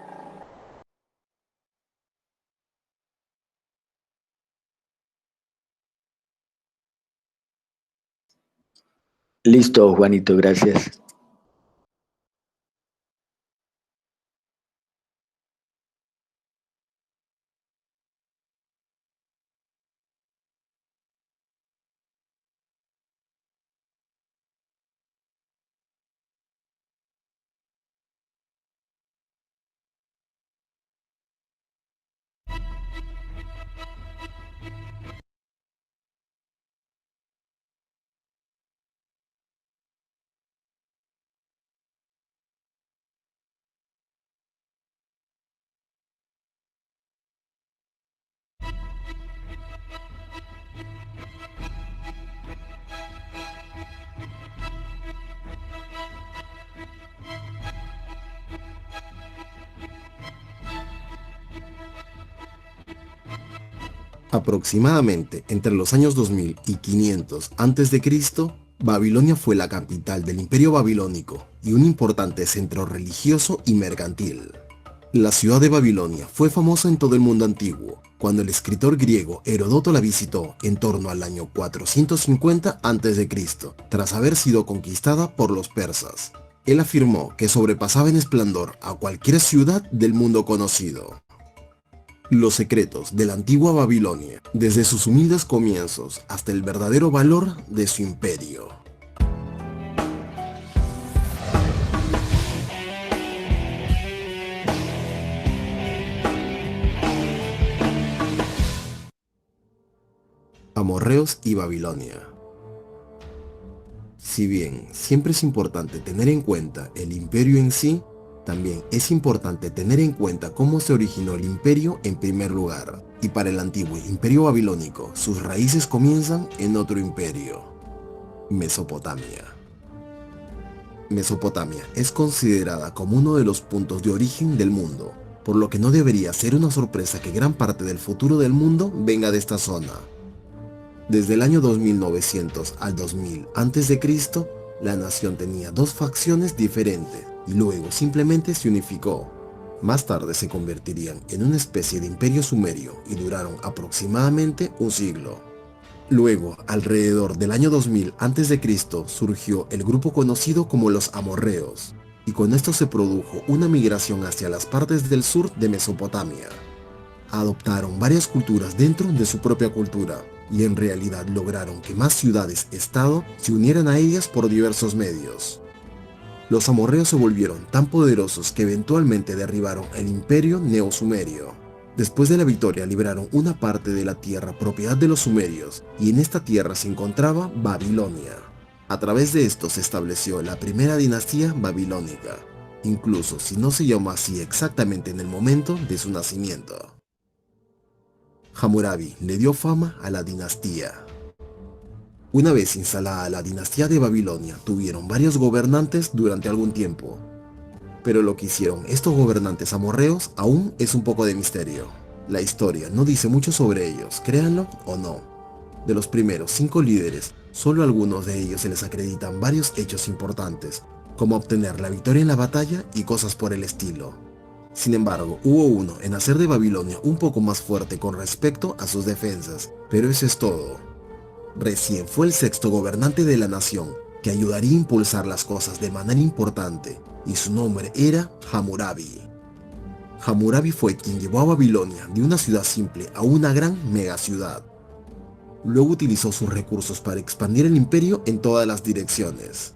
Listo, Juanito, gracias. Aproximadamente entre los años 2000 y 500 a.C., Babilonia fue la capital del Imperio Babilónico y un importante centro religioso y mercantil. La ciudad de Babilonia fue famosa en todo el mundo antiguo, cuando el escritor griego Heródoto la visitó en torno al año 450 a.C., tras haber sido conquistada por los persas. Él afirmó que sobrepasaba en esplendor a cualquier ciudad del mundo conocido. Los secretos de la antigua Babilonia, desde sus humildes comienzos hasta el verdadero valor de su imperio. Amorreos y Babilonia. Si bien siempre es importante tener en cuenta el imperio en sí, también es importante tener en cuenta cómo se originó el imperio en primer lugar, y para el antiguo imperio babilónico, sus raíces comienzan en otro imperio: Mesopotamia. Mesopotamia es considerada como uno de los puntos de origen del mundo, por lo que no debería ser una sorpresa que gran parte del futuro del mundo venga de esta zona. Desde el año 2900 al 2000 a.C., la nación tenía dos facciones diferentes y luego simplemente se unificó. Más tarde se convertirían en una especie de imperio sumerio y duraron aproximadamente un siglo. Luego, alrededor del año 2000 a.C., surgió el grupo conocido como los amorreos, y con esto se produjo una migración hacia las partes del sur de Mesopotamia. Adoptaron varias culturas dentro de su propia cultura, y en realidad lograron que más ciudades-estado se unieran a ellas por diversos medios. Los amorreos se volvieron tan poderosos que eventualmente derribaron el imperio neosumerio. Después de la victoria liberaron una parte de la tierra propiedad de los sumerios, y en esta tierra se encontraba Babilonia. A través de esto se estableció la primera dinastía babilónica, incluso si no se llamó así exactamente en el momento de su nacimiento. Hammurabi le dio fama a la dinastía. Una vez instalada la dinastía de Babilonia, tuvieron varios gobernantes durante algún tiempo. Pero lo que hicieron estos gobernantes amorreos aún es un poco de misterio. La historia no dice mucho sobre ellos, créanlo o no. De los primeros 5 líderes, solo a algunos de ellos se les acreditan varios hechos importantes, como obtener la victoria en la batalla y cosas por el estilo. Sin embargo, hubo uno en hacer de Babilonia un poco más fuerte con respecto a sus defensas, pero eso es todo. Recién fue el 6º gobernante de la nación, que ayudaría a impulsar las cosas de manera importante, y su nombre era Hammurabi. Hammurabi fue quien llevó a Babilonia de una ciudad simple a una gran megaciudad. Luego utilizó sus recursos para expandir el imperio en todas las direcciones.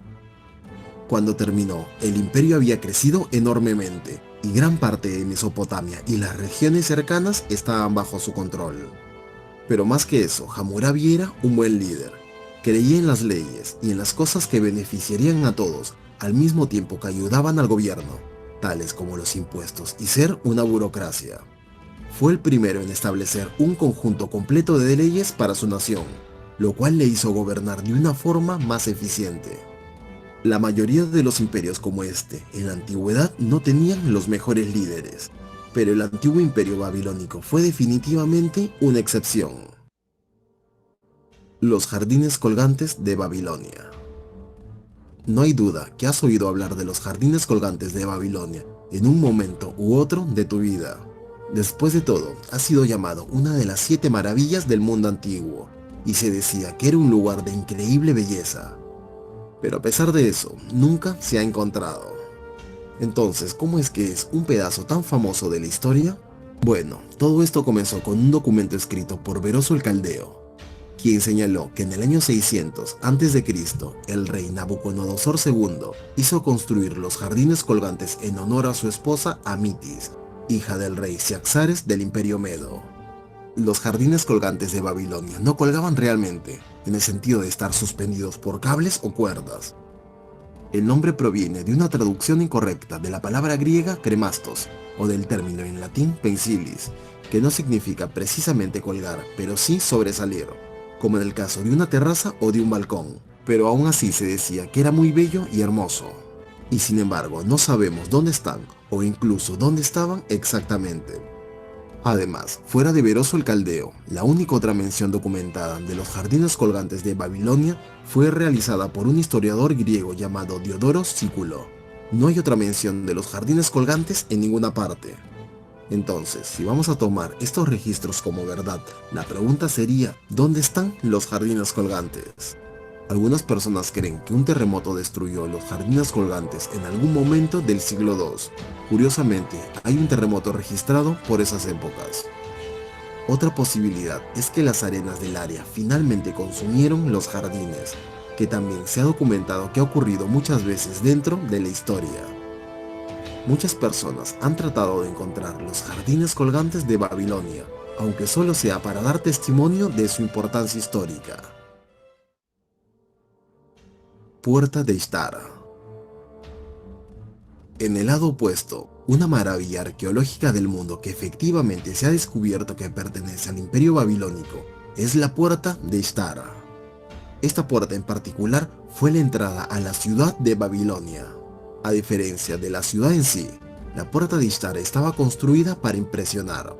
Cuando terminó, el imperio había crecido enormemente, y gran parte de Mesopotamia y las regiones cercanas estaban bajo su control. Pero más que eso, Hammurabi era un buen líder. Creía en las leyes y en las cosas que beneficiarían a todos, al mismo tiempo que ayudaban al gobierno, tales como los impuestos y ser una burocracia. Fue el primero en establecer un conjunto completo de leyes para su nación, lo cual le hizo gobernar de una forma más eficiente. La mayoría de los imperios como este, en la antigüedad, no tenían los mejores líderes, pero el antiguo imperio babilónico fue definitivamente una excepción. Los jardines colgantes de Babilonia. No hay duda que has oído hablar de los jardines colgantes de Babilonia en un momento u otro de tu vida. Después de todo, ha sido llamado una de las 7 maravillas del mundo antiguo, y se decía que era un lugar de increíble belleza. Pero a pesar de eso, nunca se ha encontrado. Entonces, ¿cómo es que es un pedazo tan famoso de la historia? Bueno, todo esto comenzó con un documento escrito por Beroso el Caldeo, quien señaló que en el año 600 a.C., el rey Nabucodonosor II hizo construir los jardines colgantes en honor a su esposa Amitis, hija del rey Ciaxares del Imperio Medo. Los jardines colgantes de Babilonia no colgaban realmente, en el sentido de estar suspendidos por cables o cuerdas. El nombre proviene de una traducción incorrecta de la palabra griega cremastos, o del término en latín pensilis, que no significa precisamente colgar, pero sí sobresalir, como en el caso de una terraza o de un balcón, pero aún así se decía que era muy bello y hermoso. Y sin embargo, no sabemos dónde están, o incluso dónde estaban exactamente. Además, fuera de Beroso el Caldeo, la única otra mención documentada de los jardines colgantes de Babilonia fue realizada por un historiador griego llamado Diodoro Sículo. No hay otra mención de los jardines colgantes en ninguna parte. Entonces, si vamos a tomar estos registros como verdad, la pregunta sería, ¿dónde están los jardines colgantes? Algunas personas creen que un terremoto destruyó los jardines colgantes en algún momento del siglo II. Curiosamente, hay un terremoto registrado por esas épocas. Otra posibilidad es que las arenas del área finalmente consumieron los jardines, que también se ha documentado que ha ocurrido muchas veces dentro de la historia. Muchas personas han tratado de encontrar los jardines colgantes de Babilonia, aunque solo sea para dar testimonio de su importancia histórica. Puerta de Ishtar. En el lado opuesto, una maravilla arqueológica del mundo que efectivamente se ha descubierto que pertenece al Imperio Babilónico es la Puerta de Ishtar. Esta puerta en particular fue la entrada a la ciudad de Babilonia. A diferencia de la ciudad en sí, la Puerta de Ishtar estaba construida para impresionar.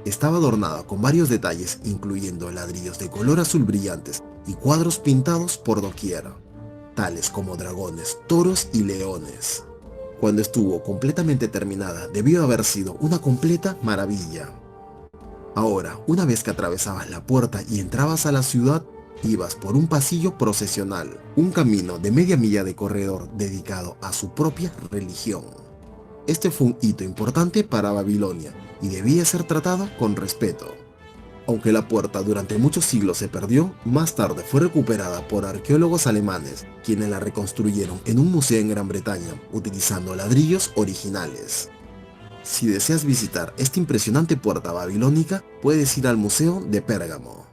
Estaba adornada con varios detalles, incluyendo ladrillos de color azul brillantes y cuadros pintados por doquier, tales como dragones, toros y leones. Cuando estuvo completamente terminada, debió haber sido una completa maravilla. Ahora, una vez que atravesabas la puerta y entrabas a la ciudad, ibas por un pasillo procesional, un camino de media milla de corredor dedicado a su propia religión. Este fue un hito importante para Babilonia y debía ser tratado con respeto. Aunque la puerta durante muchos siglos se perdió, más tarde fue recuperada por arqueólogos alemanes, quienes la reconstruyeron en un museo en Gran Bretaña, utilizando ladrillos originales. Si deseas visitar esta impresionante puerta babilónica, puedes ir al Museo de Pérgamo.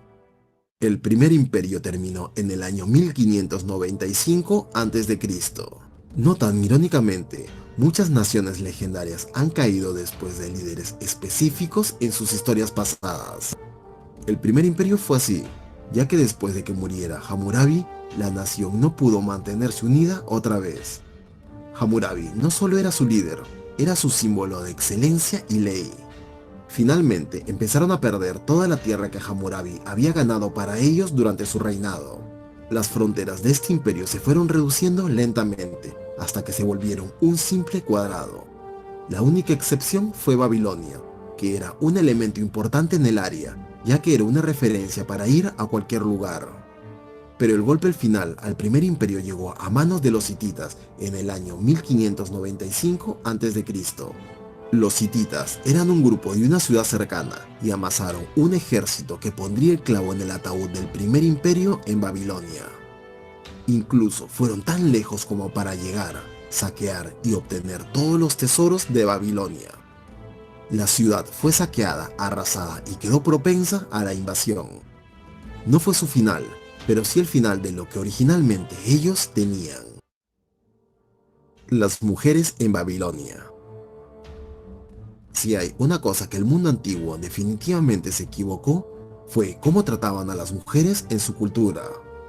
El primer imperio terminó en el año 1595 a.C. No tan irónicamente, muchas naciones legendarias han caído después de líderes específicos en sus historias pasadas. El primer imperio fue así, ya que después de que muriera Hammurabi, la nación no pudo mantenerse unida otra vez. Hammurabi no solo era su líder, era su símbolo de excelencia y ley. Finalmente empezaron a perder toda la tierra que Hammurabi había ganado para ellos durante su reinado. Las fronteras de este imperio se fueron reduciendo lentamente, hasta que se volvieron un simple cuadrado. La única excepción fue Babilonia, que era un elemento importante en el área, ya que era una referencia para ir a cualquier lugar. Pero el golpe final al primer imperio llegó a manos de los hititas en el año 1595 a.C. Los hititas eran un grupo de una ciudad cercana y amasaron un ejército que pondría el clavo en el ataúd del primer imperio en Babilonia. Incluso fueron tan lejos como para llegar, saquear y obtener todos los tesoros de Babilonia. La ciudad fue saqueada, arrasada y quedó propensa a la invasión. No fue su final, pero sí el final de lo que originalmente ellos tenían. Las mujeres en Babilonia. Si hay una cosa que el mundo antiguo definitivamente se equivocó, fue cómo trataban a las mujeres en su cultura.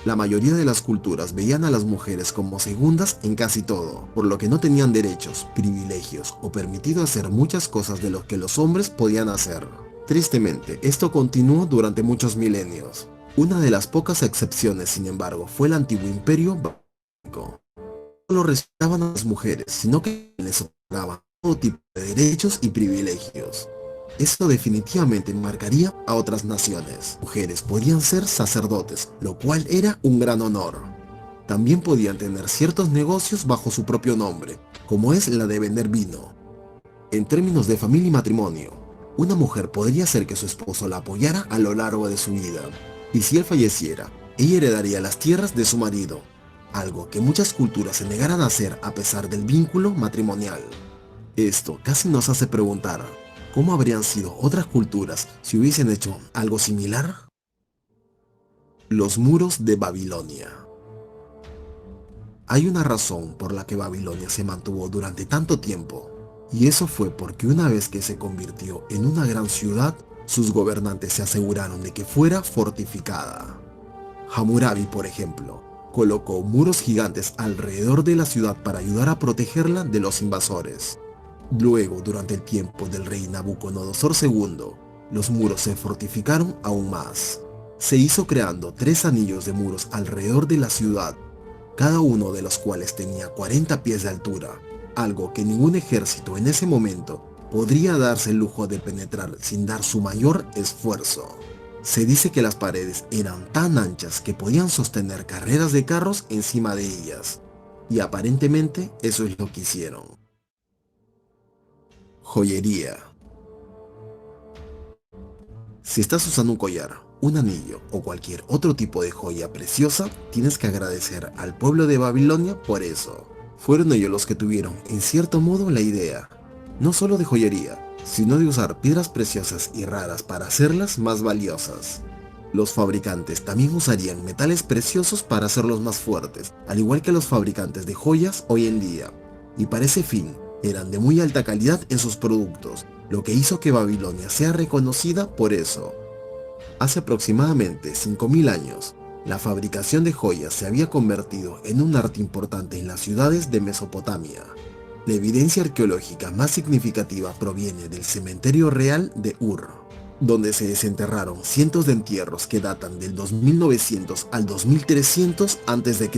La mayoría de las culturas veían a las mujeres como segundas en casi todo, por lo que no tenían derechos, privilegios o permitido hacer muchas cosas de lo que los hombres podían hacer. Tristemente, esto continuó durante muchos milenios. Una de las pocas excepciones, sin embargo, fue el antiguo imperio babilónico. No solo respetaban a las mujeres, sino que les otorgaban todo tipo de derechos y privilegios. Esto definitivamente marcaría a otras naciones. Mujeres podían ser sacerdotes, lo cual era un gran honor. También podían tener ciertos negocios bajo su propio nombre, como es la de vender vino. En términos de familia y matrimonio, una mujer podría hacer que su esposo la apoyara a lo largo de su vida. Y si él falleciera, ella heredaría las tierras de su marido, algo que muchas culturas se negaran a hacer a pesar del vínculo matrimonial. Esto casi nos hace preguntar, ¿cómo habrían sido otras culturas si hubiesen hecho algo similar? Los muros de Babilonia. Hay una razón por la que Babilonia se mantuvo durante tanto tiempo, y eso fue porque una vez que se convirtió en una gran ciudad, sus gobernantes se aseguraron de que fuera fortificada. Hammurabi, por ejemplo, colocó muros gigantes alrededor de la ciudad para ayudar a protegerla de los invasores. Luego, durante el tiempo del rey Nabucodonosor II, los muros se fortificaron aún más. Se hizo creando 3 anillos de muros alrededor de la ciudad, cada uno de los cuales tenía 40 pies de altura, algo que ningún ejército en ese momento podría darse el lujo de penetrar sin dar su mayor esfuerzo. Se dice que las paredes eran tan anchas que podían sostener carreras de carros encima de ellas, y aparentemente eso es lo que hicieron. Joyería. Si estás usando un collar, un anillo o cualquier otro tipo de joya preciosa, tienes que agradecer al pueblo de Babilonia por eso. Fueron ellos los que tuvieron, en cierto modo, la idea, no solo de joyería, sino de usar piedras preciosas y raras para hacerlas más valiosas. Los fabricantes también usarían metales preciosos para hacerlos más fuertes, al igual que los fabricantes de joyas hoy en día. Y para ese fin, eran de muy alta calidad en sus productos, lo que hizo que Babilonia sea reconocida por eso. Hace aproximadamente 5000 años, la fabricación de joyas se había convertido en un arte importante en las ciudades de Mesopotamia. La evidencia arqueológica más significativa proviene del cementerio real de Ur, donde se desenterraron cientos de entierros que datan del 2900 al 2300 a.C.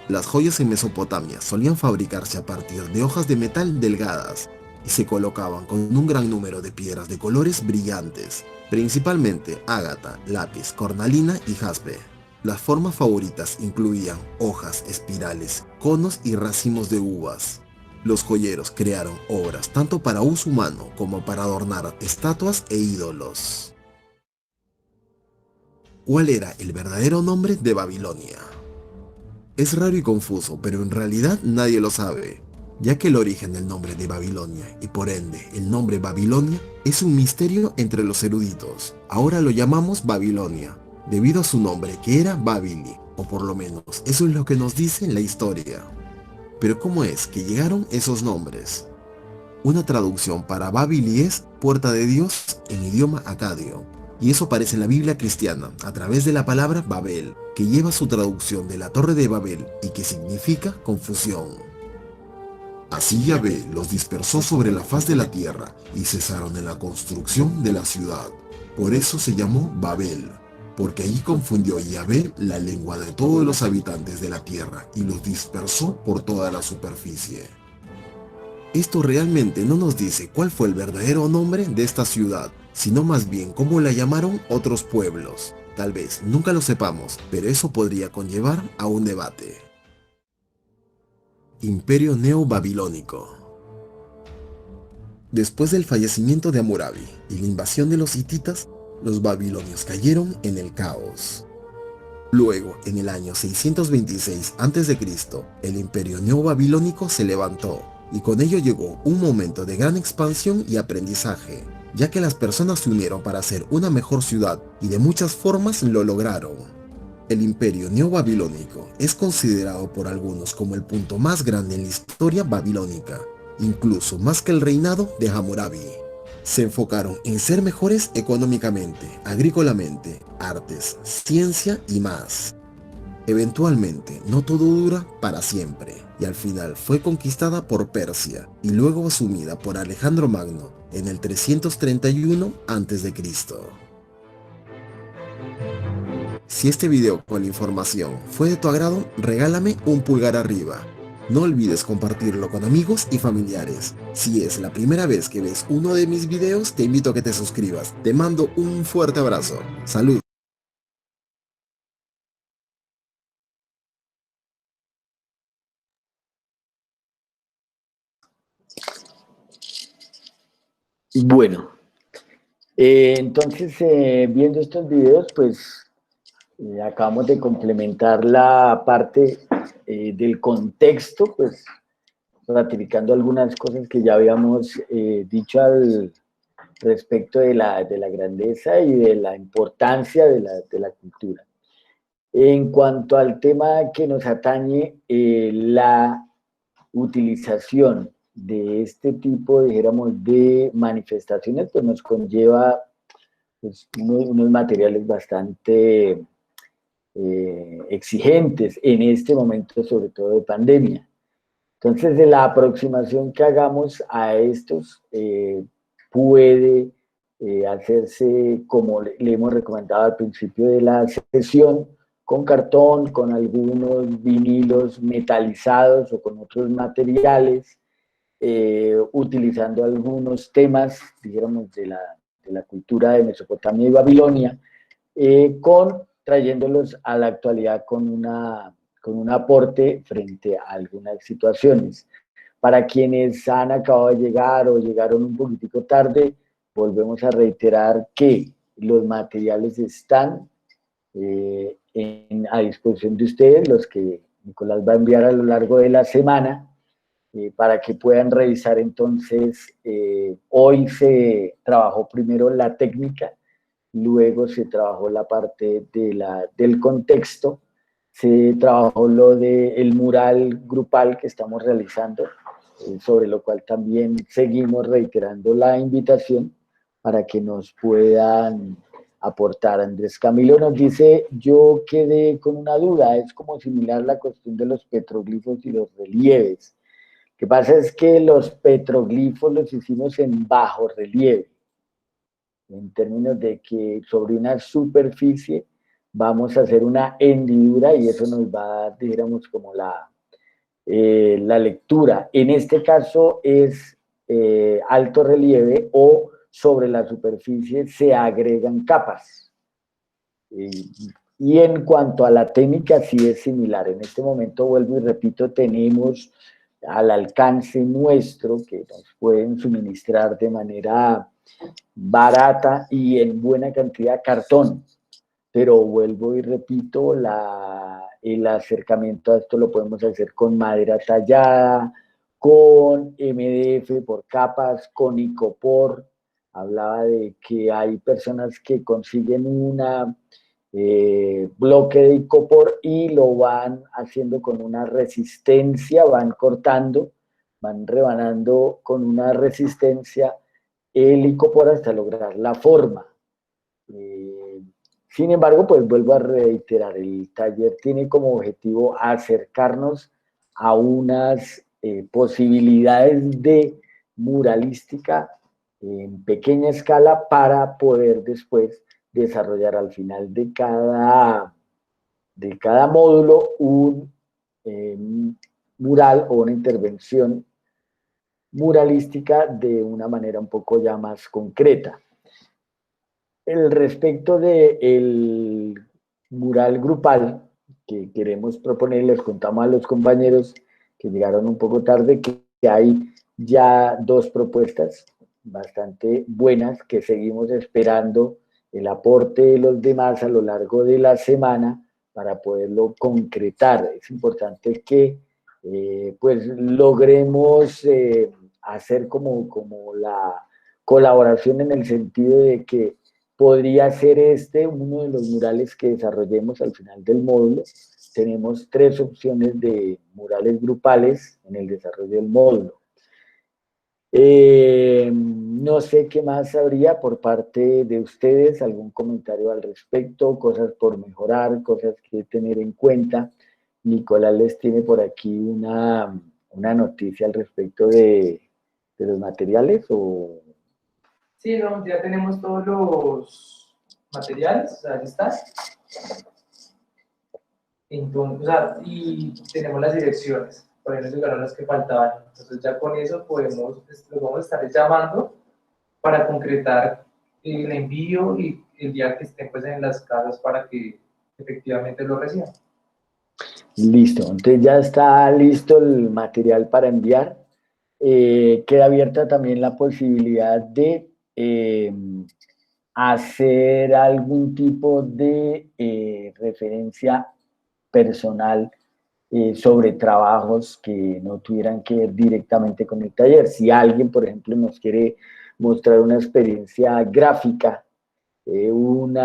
Las joyas en Mesopotamia solían fabricarse a partir de hojas de metal delgadas y se colocaban con un gran número de piedras de colores brillantes, principalmente ágata, lápiz, cornalina y jaspe. Las formas favoritas incluían hojas, espirales, conos y racimos de uvas. Los joyeros crearon obras tanto para uso humano como para adornar estatuas e ídolos. ¿Cuál era el verdadero nombre de Babilonia? Es raro y confuso, pero en realidad nadie lo sabe. ya que el origen del nombre de Babilonia y por ende el nombre Babilonia es un misterio entre los eruditos. Ahora lo llamamos Babilonia, debido a su nombre que era Babili, o por lo menos eso es lo que nos dice la historia. Pero ¿cómo es que llegaron esos nombres? Una traducción para Babili es puerta de Dios en idioma acadio, y eso aparece en la Biblia cristiana a través de la palabra Babel, que lleva su traducción de la Torre de Babel y que significa confusión. Así Yahvé los dispersó sobre la faz de la tierra y cesaron en la construcción de la ciudad. Por eso se llamó Babel, porque allí confundió Yahvé la lengua de todos los habitantes de la tierra y los dispersó por toda la superficie. Esto realmente no nos dice cuál fue el verdadero nombre de esta ciudad, sino más bien cómo la llamaron otros pueblos. Tal vez nunca lo sepamos, pero eso podría conllevar a un debate. Imperio Neobabilónico. Después del fallecimiento de Hammurabi y la invasión de los hititas, los babilonios cayeron en el caos. Luego, en el año 626 a.C., el Imperio Neobabilónico se levantó, y con ello llegó un momento de gran expansión y aprendizaje, ya que las personas se unieron para hacer una mejor ciudad, y de muchas formas lo lograron. El Imperio Neobabilónico es considerado por algunos como el punto más grande en la historia babilónica, incluso más que el reinado de Hammurabi. Se enfocaron en ser mejores económicamente, agrícolamente, artes, ciencia y más. Eventualmente, no todo dura para siempre, y al final fue conquistada por Persia y luego asumida por Alejandro Magno en el 331 a.C. Si este video con la información fue de tu agrado, regálame un pulgar arriba. No olvides compartirlo con amigos y familiares. Si es la primera vez que ves uno de mis videos, te invito a que te suscribas. Te mando un fuerte abrazo. Salud. Bueno, entonces viendo estos videos, pues acabamos de complementar la parte del contexto, pues ratificando algunas cosas que ya habíamos dicho al respecto de la grandeza y de la importancia de la cultura. En cuanto al tema que nos atañe, la utilización de este tipo, dijéramos, de manifestaciones, pues nos conlleva pues, unos materiales bastante exigentes en este momento, sobre todo de pandemia. Entonces, de la aproximación que hagamos a estos puede hacerse, como le hemos recomendado al principio de la sesión, con cartón, con algunos vinilos metalizados o con otros materiales, utilizando algunos temas, dijéramos, de la cultura de Mesopotamia y Babilonia, trayéndolos a la actualidad con un aporte frente a algunas situaciones. Para quienes han acabado de llegar o llegaron un poquitico tarde, volvemos a reiterar que los materiales están a disposición de ustedes, los que Nicolás va a enviar a lo largo de la semana, para que puedan revisar. Entonces, hoy se trabajó primero la técnica, luego se trabajó la parte del contexto, se trabajó lo del mural grupal que estamos realizando, sobre lo cual también seguimos reiterando la invitación para que nos puedan aportar. Andrés Camilo nos dice, yo quedé con una duda, es como similar la cuestión de los petroglifos y los relieves. Lo que pasa es que los petroglifos los hicimos en bajo relieve, en términos de que sobre una superficie vamos a hacer una hendidura y eso nos va a dar, dijéramos, como la lectura. En este caso es alto relieve o sobre la superficie se agregan capas. Y en cuanto a la técnica, sí es similar. En este momento, vuelvo y repito, tenemos al alcance nuestro que nos pueden suministrar de manera barata y en buena cantidad cartón, pero vuelvo y repito, el acercamiento a esto lo podemos hacer con madera tallada, con MDF por capas, con icopor. Hablaba de que hay personas que consiguen una bloque de icopor y lo van haciendo con una resistencia, van cortando, van rebanando con una resistencia el icopor hasta lograr la forma. Sin embargo, pues vuelvo a reiterar, el taller tiene como objetivo acercarnos a unas posibilidades de muralística en pequeña escala para poder después desarrollar al final de cada módulo un mural o una intervención muralística de una manera un poco ya más concreta. El respecto del mural grupal que queremos proponer, les contamos a los compañeros que llegaron un poco tarde que hay ya dos propuestas bastante buenas que seguimos esperando el aporte de los demás a lo largo de la semana para poderlo concretar. Es importante que pues logremos hacer como la colaboración en el sentido de que podría ser este uno de los murales que desarrollemos al final del módulo. Tenemos 3 opciones de murales grupales en el desarrollo del módulo. No sé qué más habría por parte de ustedes, algún comentario al respecto, cosas por mejorar, cosas que tener en cuenta. Nicolás les tiene por aquí una noticia al respecto de los materiales o... Sí, no, ya tenemos todos los materiales, o sea, ahí está. Entonces, o sea, y tenemos las direcciones, por ahí nos llegaron las que faltaban. Entonces ya con eso podemos, los vamos a estar llamando para concretar el envío y el día que estén pues en las casas para que efectivamente lo reciban. Listo, entonces ya está listo el material para enviar. Queda abierta también la posibilidad de hacer algún tipo de referencia personal sobre trabajos que no tuvieran que ver directamente con el taller. Si alguien, por ejemplo, nos quiere mostrar una experiencia gráfica, un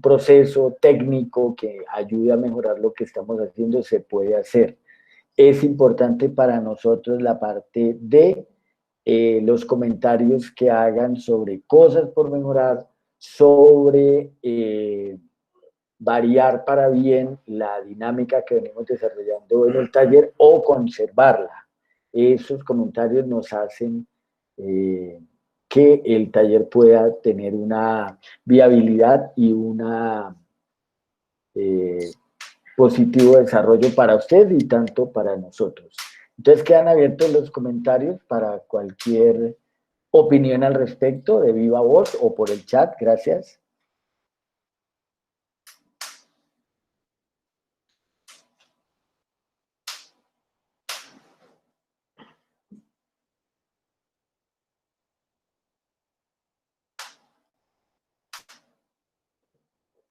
proceso técnico que ayude a mejorar lo que estamos haciendo, se puede hacer. Es importante para nosotros la parte de los comentarios que hagan sobre cosas por mejorar, sobre variar para bien la dinámica que venimos desarrollando en el taller o conservarla. Esos comentarios nos hacen que el taller pueda tener una viabilidad y una positivo desarrollo para usted y tanto para nosotros. Entonces quedan abiertos los comentarios para cualquier opinión al respecto de viva voz o por el chat. Gracias.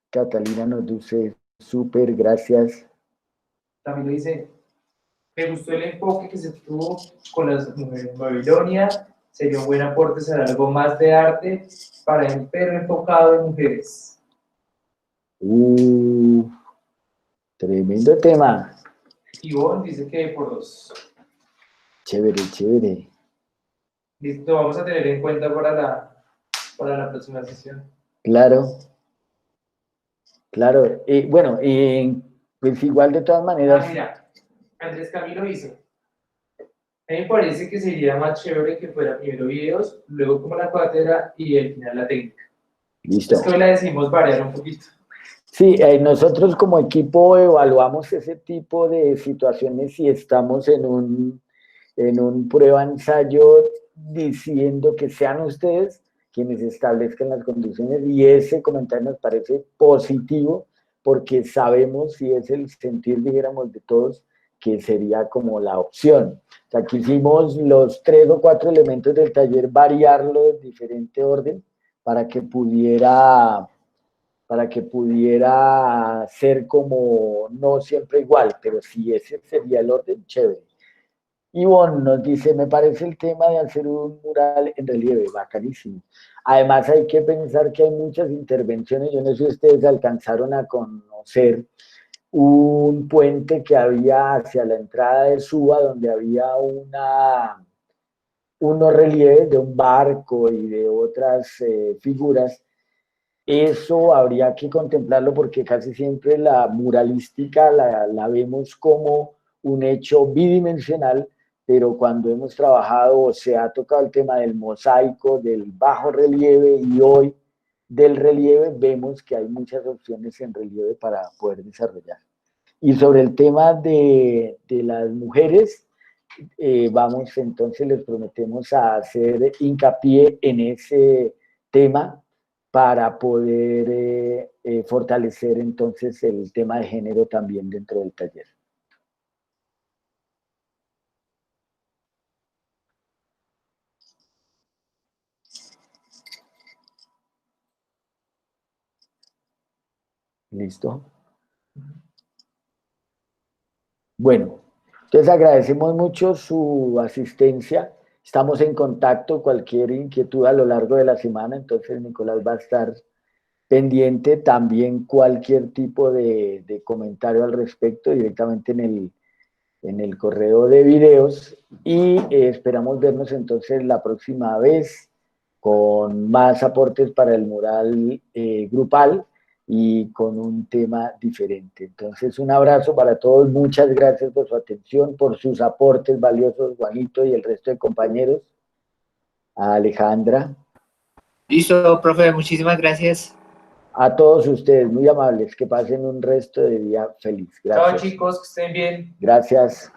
Catalina nos dice, súper, gracias. También le dice, me gustó el enfoque que se tuvo con las mujeres en Babilonia, sería un buen aporte hacer algo más de arte para el perro enfocado en mujeres. Tremendo tema. Ivonne dice que por 2. Chévere, chévere. Listo, vamos a tener en cuenta para la próxima sesión. Claro. Claro. Bueno, pues igual de todas maneras. Mira, Andrés Camilo hizo. A mí me parece que sería más chévere que fuera primero videos, luego como la cátedra y al final la técnica. Listo. Es que hoy la decimos variar un poquito. Sí, nosotros como equipo evaluamos ese tipo de situaciones y estamos en un prueba-ensayo diciendo que sean ustedes quienes establezcan las condiciones y ese comentario nos parece positivo porque sabemos si es el sentir, dijéramos, de todos, que sería como la opción. O sea, quisimos los 3 o 4 elementos del taller variarlo en diferente orden para que pudiera ser como no siempre igual, pero si ese sería el orden, chévere. Ivonne nos dice, me parece el tema de hacer un mural en relieve, bacanísimo. Además hay que pensar que hay muchas intervenciones, yo no sé si ustedes alcanzaron a conocer un puente que había hacia la entrada de Suba, donde había unos relieves de un barco y de otras figuras. Eso habría que contemplarlo porque casi siempre la muralística la vemos como un hecho bidimensional, pero cuando hemos trabajado o se ha tocado el tema del mosaico, del bajo relieve y hoy del relieve, vemos que hay muchas opciones en relieve para poder desarrollar. Y sobre el tema de las mujeres, vamos entonces, les prometemos a hacer hincapié en ese tema para poder fortalecer entonces el tema de género también dentro del taller. ¿Listo? Bueno, entonces agradecemos mucho su asistencia. Estamos en contacto, cualquier inquietud a lo largo de la semana, entonces Nicolás va a estar pendiente, también cualquier tipo de comentario al respecto directamente en el correo de videos y esperamos vernos entonces la próxima vez con más aportes para el mural grupal y con un tema diferente. Entonces, un abrazo para todos, muchas gracias por su atención, por sus aportes valiosos, Juanito y el resto de compañeros, a Alejandra. Listo, profe, muchísimas gracias. A todos ustedes, muy amables, que pasen un resto de día feliz. Gracias. Chao chicos, que estén bien. Gracias.